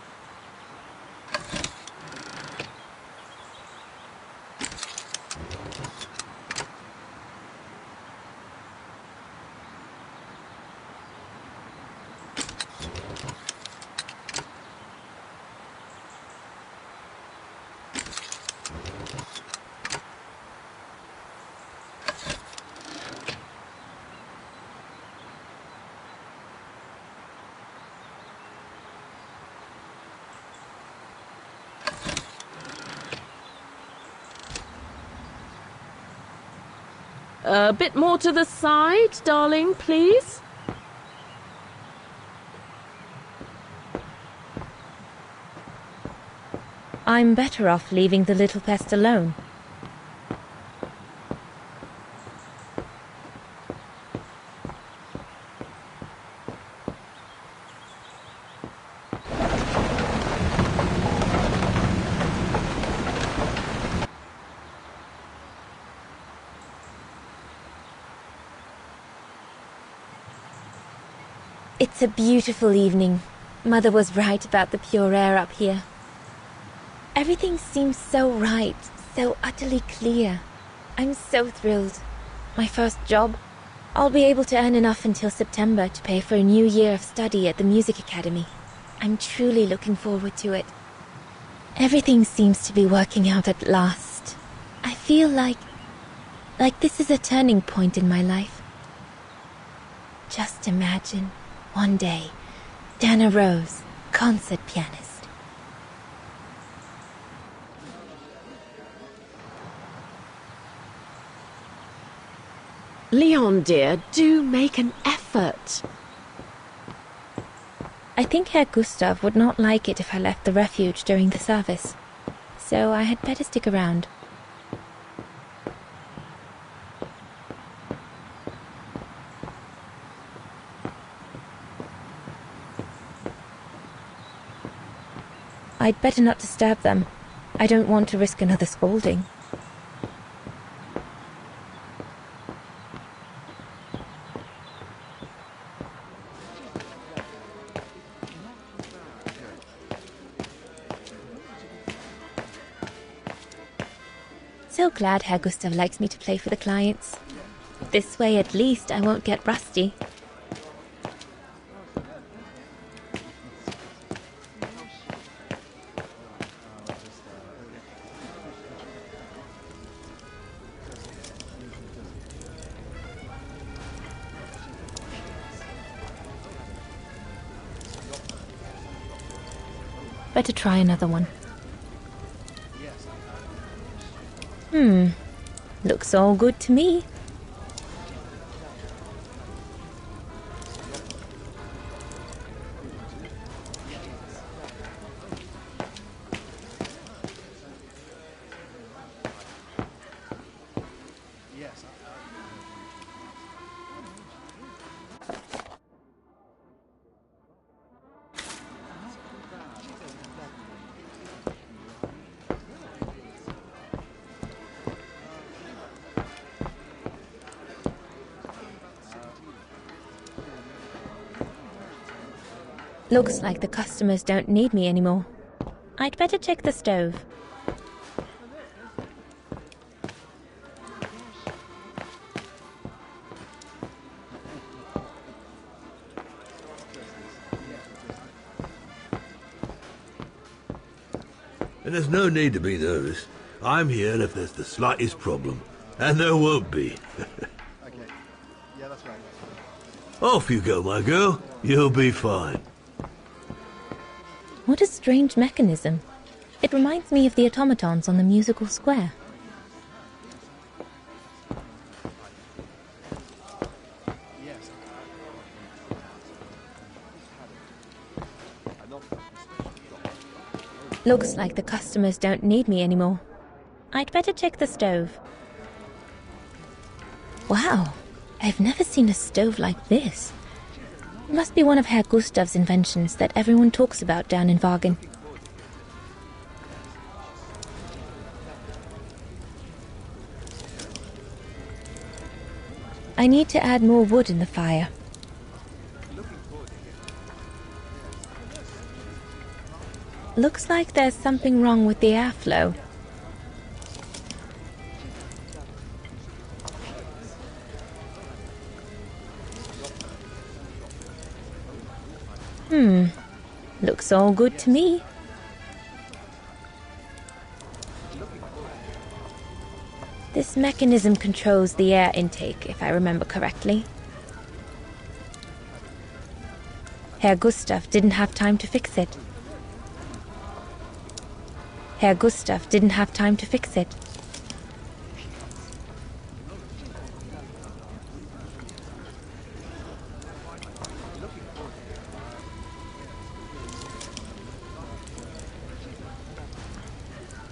A bit more to the side, darling, please. I'm better off leaving the little pest alone. It's a beautiful evening. Mother was right about the pure air up here. Everything seems so right, so utterly clear. I'm so thrilled. My first job. I'll be able to earn enough until September to pay for a new year of study at the music academy. I'm truly looking forward to it. Everything seems to be working out at last. I feel like this is a turning point in my life. Just imagine, one day, Dana Rose, concert pianist. Leon, dear, do make an effort. I think Herr Gustav would not like it if I left the refuge during the service, so I had better stick around. I'd better not disturb them. I don't want to risk another scolding. So glad Herr Gustav likes me to play for the clients. This way at least I won't get rusty. Better try another one. Looks all good to me. Looks like the customers don't need me anymore. I'd better check the stove. And there's no need to be nervous. I'm here if there's the slightest problem. And there won't be. Off you go, my girl. You'll be fine. What a strange mechanism. It reminds me of the automatons on the musical square. Looks like the customers don't need me anymore. I'd better check the stove. Wow, I've never seen a stove like this. It must be one of Herr Gustav's inventions that everyone talks about down in Wagen. I need to add more wood in the fire. Looks like there's something wrong with the airflow. Looks all good to me. This mechanism controls the air intake, if I remember correctly. Herr Gustav didn't have time to fix it. Herr Gustav didn't have time to fix it.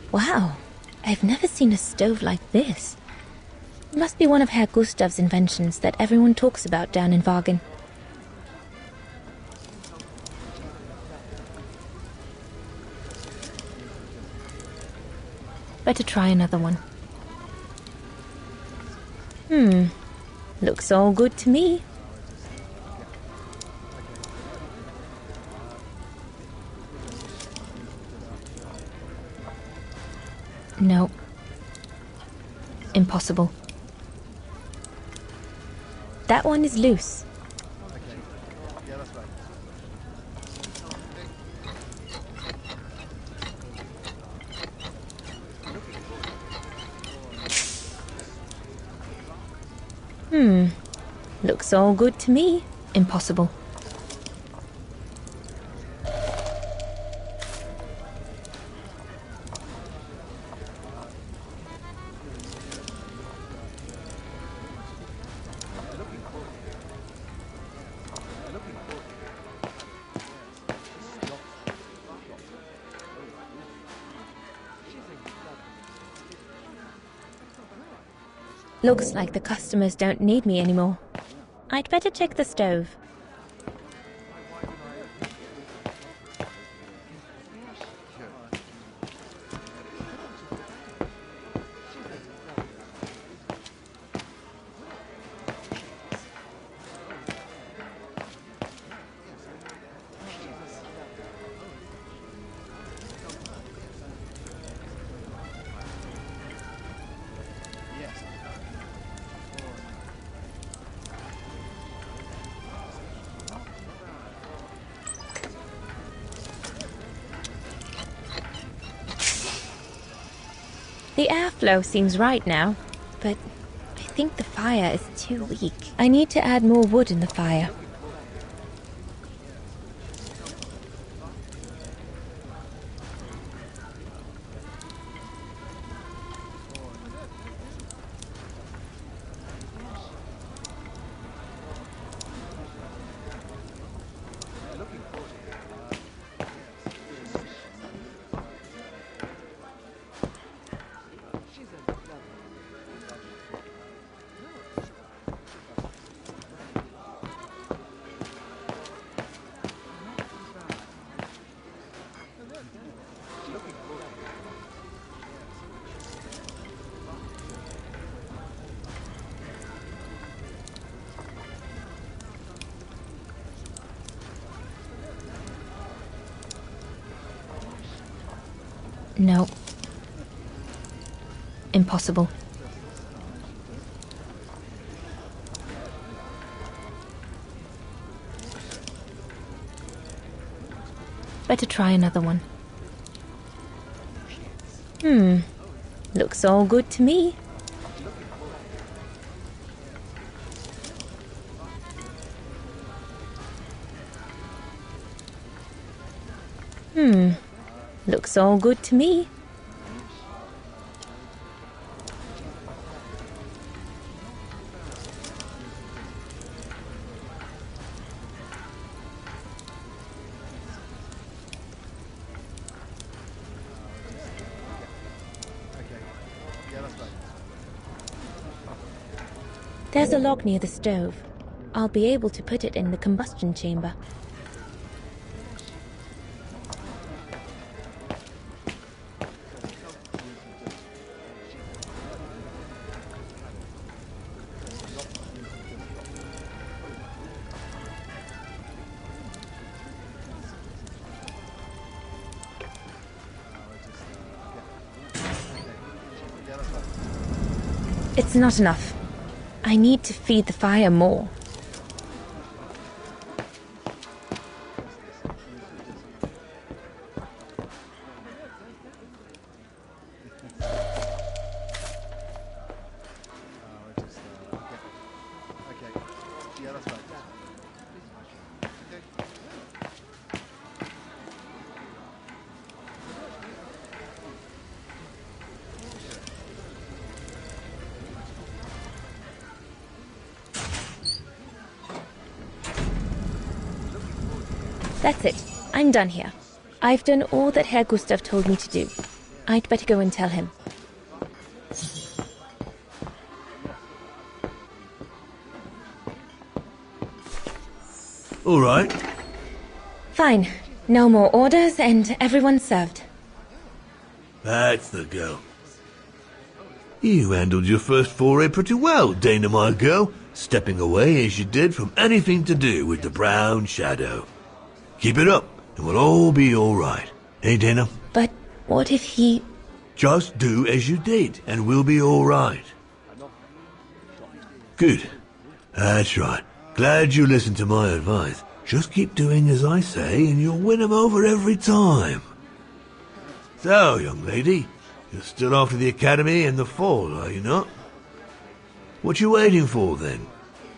Wow, I've never seen a stove like this. It must be one of Herr Gustav's inventions that everyone talks about down in Wagen. Better try another one. Looks all good to me. No. Impossible. That one is loose. Looks all good to me. Impossible. Looks like the customers don't need me anymore. I'd better check the stove. The airflow seems right now, but I think the fire is too weak. I need to add more wood in the fire. No. Impossible. Better try another one. Looks all good to me. Looks all good to me. There's a log near the stove. I'll be able to put it in the combustion chamber. It's not enough. I need to feed the fire more. That's it. I'm done here. I've done all that Herr Gustav told me to do. I'd better go and tell him. All right. Fine. No more orders and everyone's served. That's the girl. You handled your first foray pretty well, Dana, my girl, stepping away as you did from anything to do with the Brown Shadow. Keep it up, and we'll all be all right. Hey, Dana? But what if he... Just do as you did, and we'll be all right. Good. That's right. Glad you listened to my advice. Just keep doing as I say, and you'll win 'em over every time. So, young lady, you're still off to the academy in the fall, are you not? What you waiting for, then?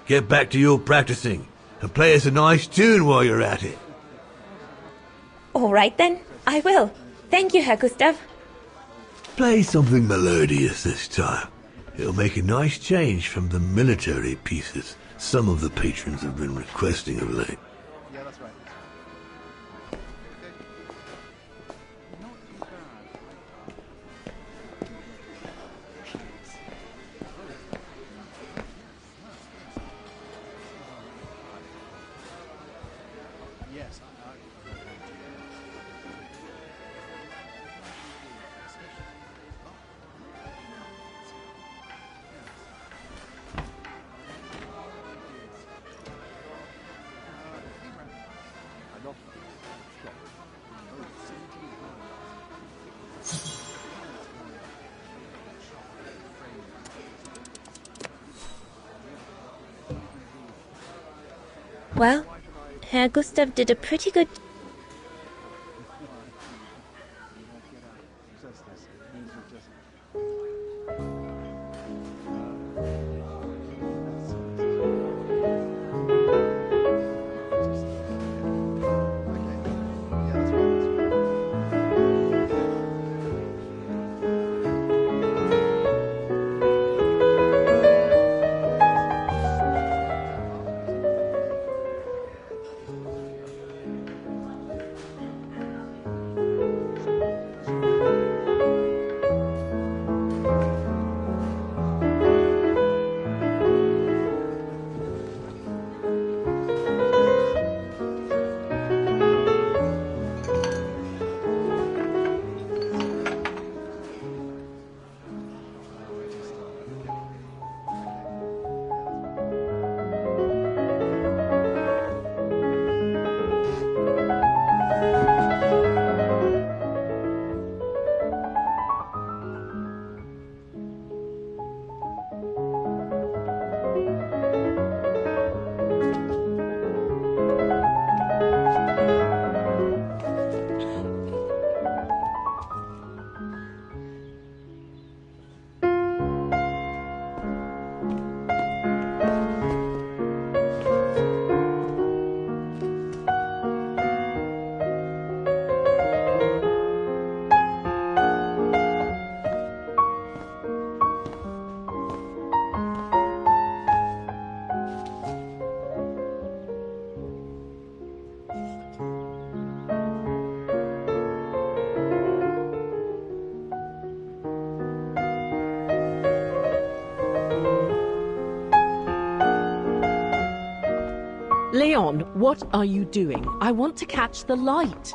Get back to your practicing, and play us a nice tune while you're at it. All right, then. I will. Thank you, Herr Gustav. Play something melodious this time. It'll make a nice change from the military pieces some of the patrons have been requesting of late. Well, Herr Gustav did a pretty good... Leon, what are you doing? I want to catch the light.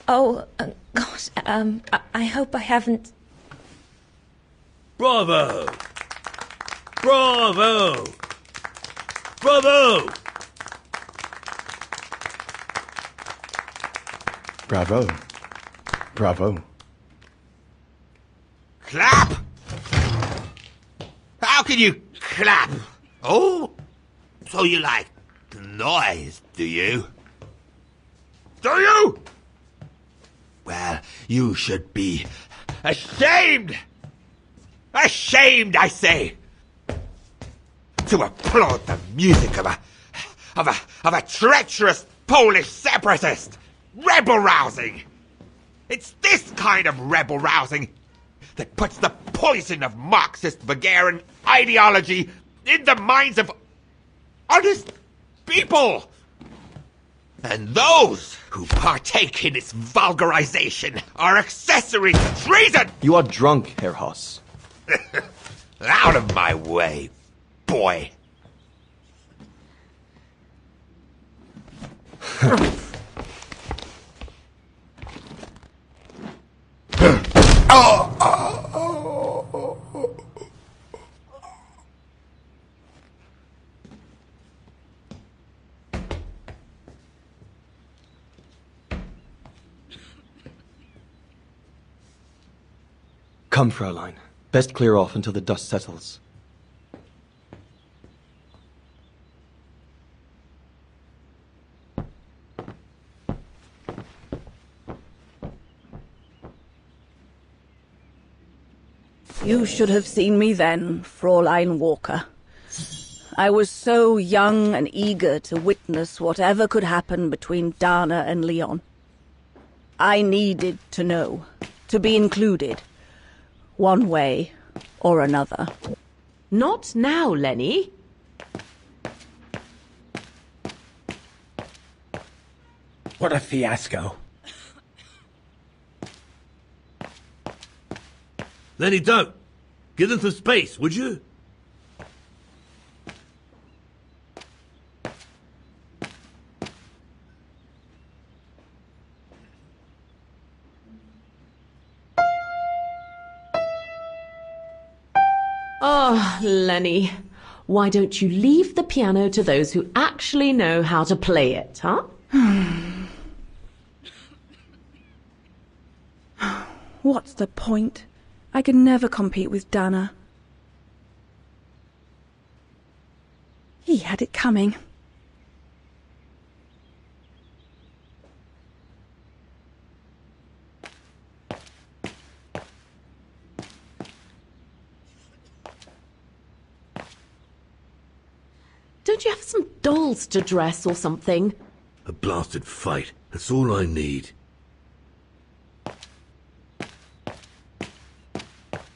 Oh, gosh, I hope I haven't... Bravo! Bravo! Bravo! Bravo. Bravo. Clap! How can you clap? Oh? So you like the noise, do you? Do you? Well, you should be ashamed! Ashamed, I say! To applaud the music of a treacherous Polish separatist! Rebel-rousing! It's this kind of rebel-rousing that puts the poison of Marxist Bulgarian ideology in the minds of honest people! And those who partake in its vulgarization are accessories to treason! You are drunk, Herr Hoss. Out of my way, boy. Come, Fraulein. Best clear off until the dust settles. You should have seen me then, Fraulein Walker. I was so young and eager to witness whatever could happen between Dana and Leon. I needed to know, to be included, one way or another. Not now, Lenny. What a fiasco. Lenny, don't. Give them some space, would you? Oh, Lenny, why don't you leave the piano to those who actually know how to play it, huh? What's the point? I could never compete with Dana. He had it coming. Don't you have some dolls to dress or something? A blasted fight. That's all I need.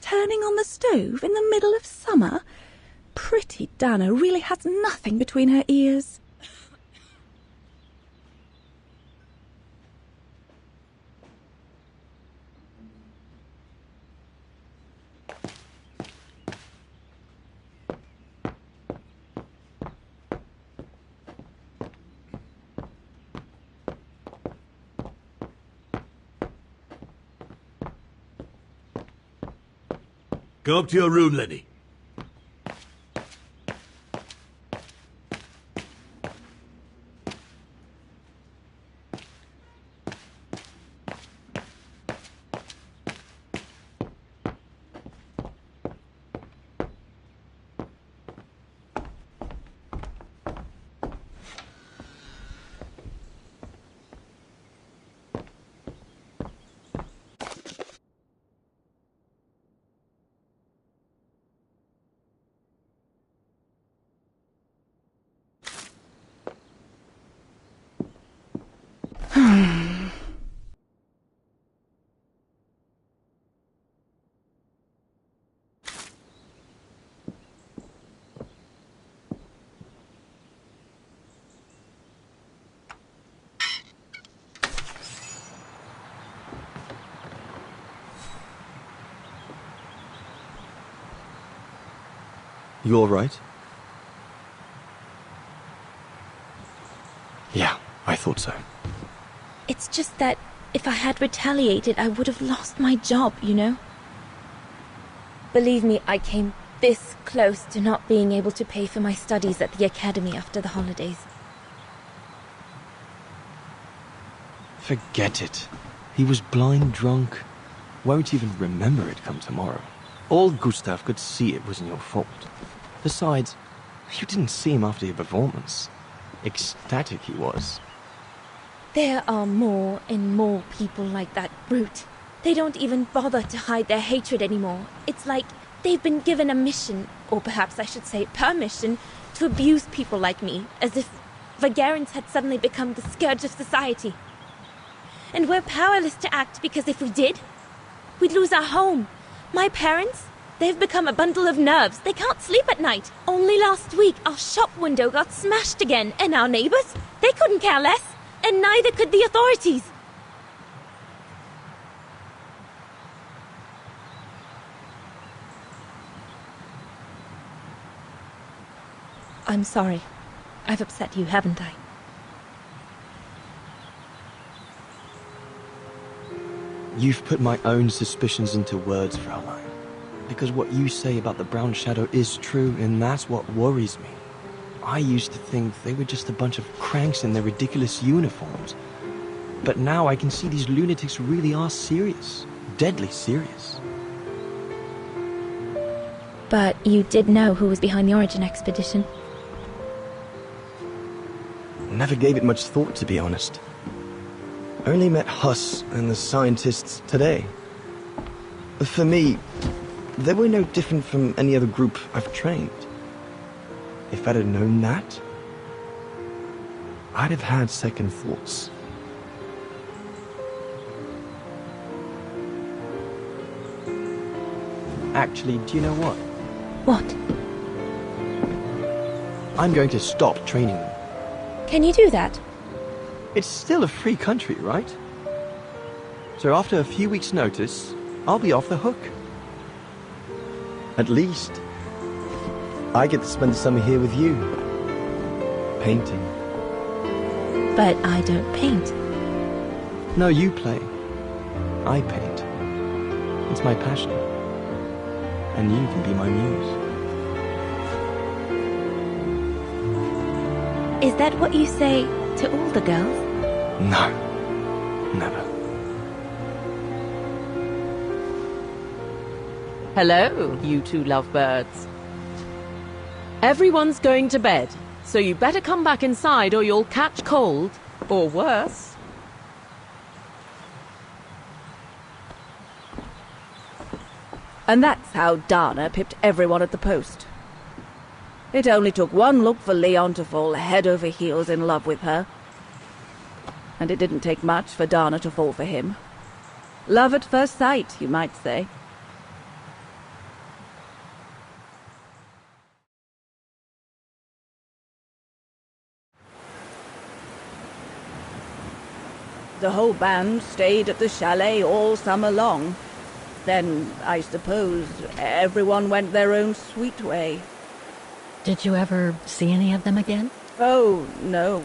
Turning on the stove in the middle of summer? Pretty Dana really has nothing between her ears. Go up to your room, Lenny. You all right? Yeah, I thought so. It's just that if I had retaliated, I would have lost my job, you know? Believe me, I came this close to not being able to pay for my studies at the academy after the holidays. Forget it. He was blind drunk. Won't even remember it come tomorrow. All Gustav could see it wasn't your fault. Besides, you didn't see him after your performance. Ecstatic he was. There are more and more people like that brute. They don't even bother to hide their hatred anymore. It's like they've been given a mission, or perhaps I should say permission, to abuse people like me, as if Vagarans had suddenly become the scourge of society. And we're powerless to act because if we did, we'd lose our home. My parents, they've become a bundle of nerves. They can't sleep at night. Only last week, our shop window got smashed again, and our neighbors, they couldn't care less. And neither could the authorities. I'm sorry. I've upset you, haven't I? You've put my own suspicions into words, Fraulein. Because what you say about the Brown Shadow is true, and that's what worries me. I used to think they were just a bunch of cranks in their ridiculous uniforms. But now I can see these lunatics really are serious. Deadly serious. But you did know who was behind the Origin expedition? Never gave it much thought, to be honest. Only met Huss and the scientists today. For me, they were no different from any other group I've trained. If I'd have known that, I'd have had second thoughts. Actually, do you know what? What? I'm going to stop training them. Can you do that? It's still a free country, right? So after a few weeks' notice, I'll be off the hook. At least, I get to spend the summer here with you. Painting. But I don't paint. No, you play. I paint. It's my passion. And you can be my muse. Is that what you say to all the girls? No. Never. Hello, you two lovebirds. Everyone's going to bed, so you better come back inside or you'll catch cold, or worse. And that's how Dana pipped everyone at the post. It only took one look for Leon to fall head over heels in love with her. And it didn't take much for Dana to fall for him. Love at first sight, you might say. The whole band stayed at the chalet all summer long. Then, I suppose, everyone went their own sweet way. Did you ever see any of them again? Oh, no.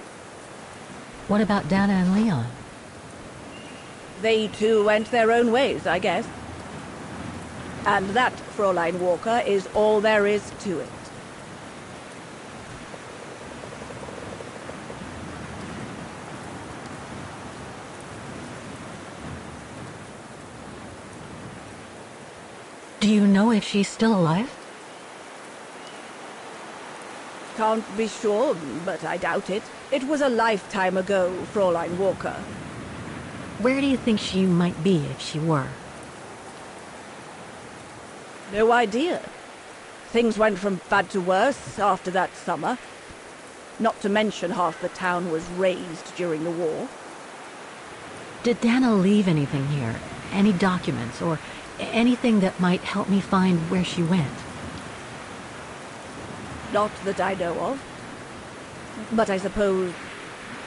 What about Dana and Leon? They too went their own ways, I guess. And that, Fräulein Walker, is all there is to it. Do you know if she's still alive? Can't be sure, but I doubt it. It was a lifetime ago, Fräulein Walker. Where do you think she might be if she were? No idea. Things went from bad to worse after that summer. Not to mention half the town was razed during the war. Did Dana leave anything here? Any documents or anything that might help me find where she went? Not that I know of. But I suppose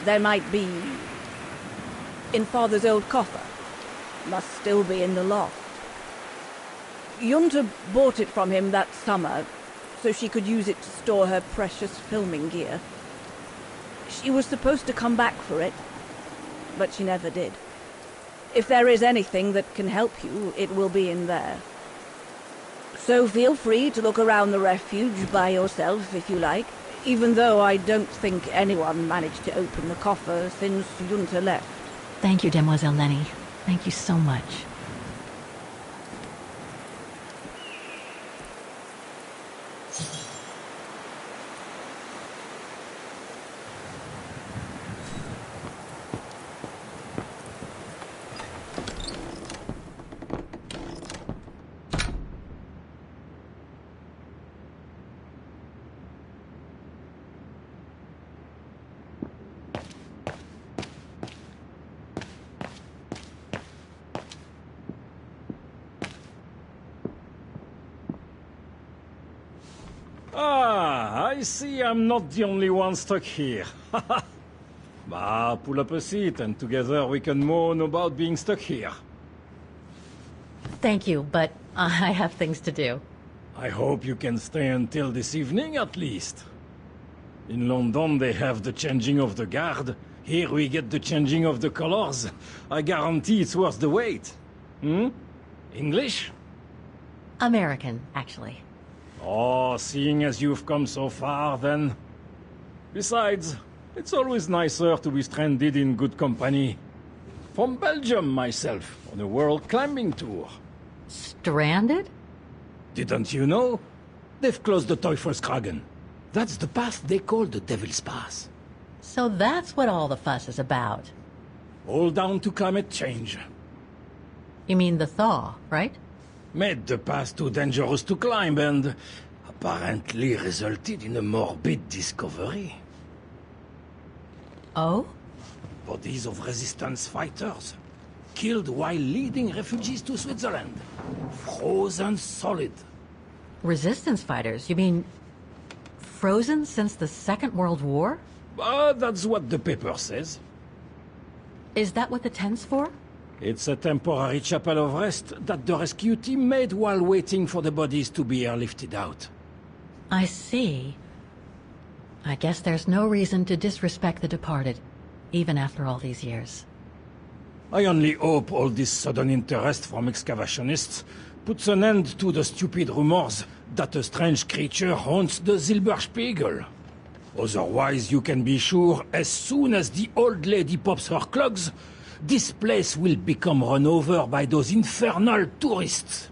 there might be in Father's old coffer. Must still be in the loft. Junta bought it from him that summer, so she could use it to store her precious filming gear. She was supposed to come back for it, but she never did. If there is anything that can help you, it will be in there. So feel free to look around the refuge by yourself if you like, even though I don't think anyone managed to open the coffer since Junta left. Thank you, Demoiselle Lenny. Thank you so much. Ah, I see I'm not the only one stuck here. Bah, pull up a seat and together we can moan about being stuck here. Thank you, but I have things to do. I hope you can stay until this evening at least. In London they have the changing of the guard. Here we get the changing of the colors. I guarantee it's worth the wait. English? American, actually. Oh, seeing as you've come so far, then. Besides, it's always nicer to be stranded in good company. From Belgium, myself, on a world climbing tour. Stranded? Didn't you know? They've closed the Teufelskragen. That's the path they call the Devil's Pass. So that's what all the fuss is about. All down to climate change. You mean the thaw, right? Made the pass too dangerous to climb and apparently resulted in a morbid discovery. Oh? Bodies of resistance fighters, killed while leading refugees to Switzerland. Frozen solid. Resistance fighters? You mean frozen since the Second World War? That's what the paper says. Is that what the tent's for? It's a temporary chapel of rest that the rescue team made while waiting for the bodies to be airlifted out. I see. I guess there's no reason to disrespect the departed, even after all these years. I only hope all this sudden interest from excavationists puts an end to the stupid rumors that a strange creature haunts the Silberspiegel. Otherwise, you can be sure, as soon as the old lady pops her clogs, this place will become run over by those infernal tourists.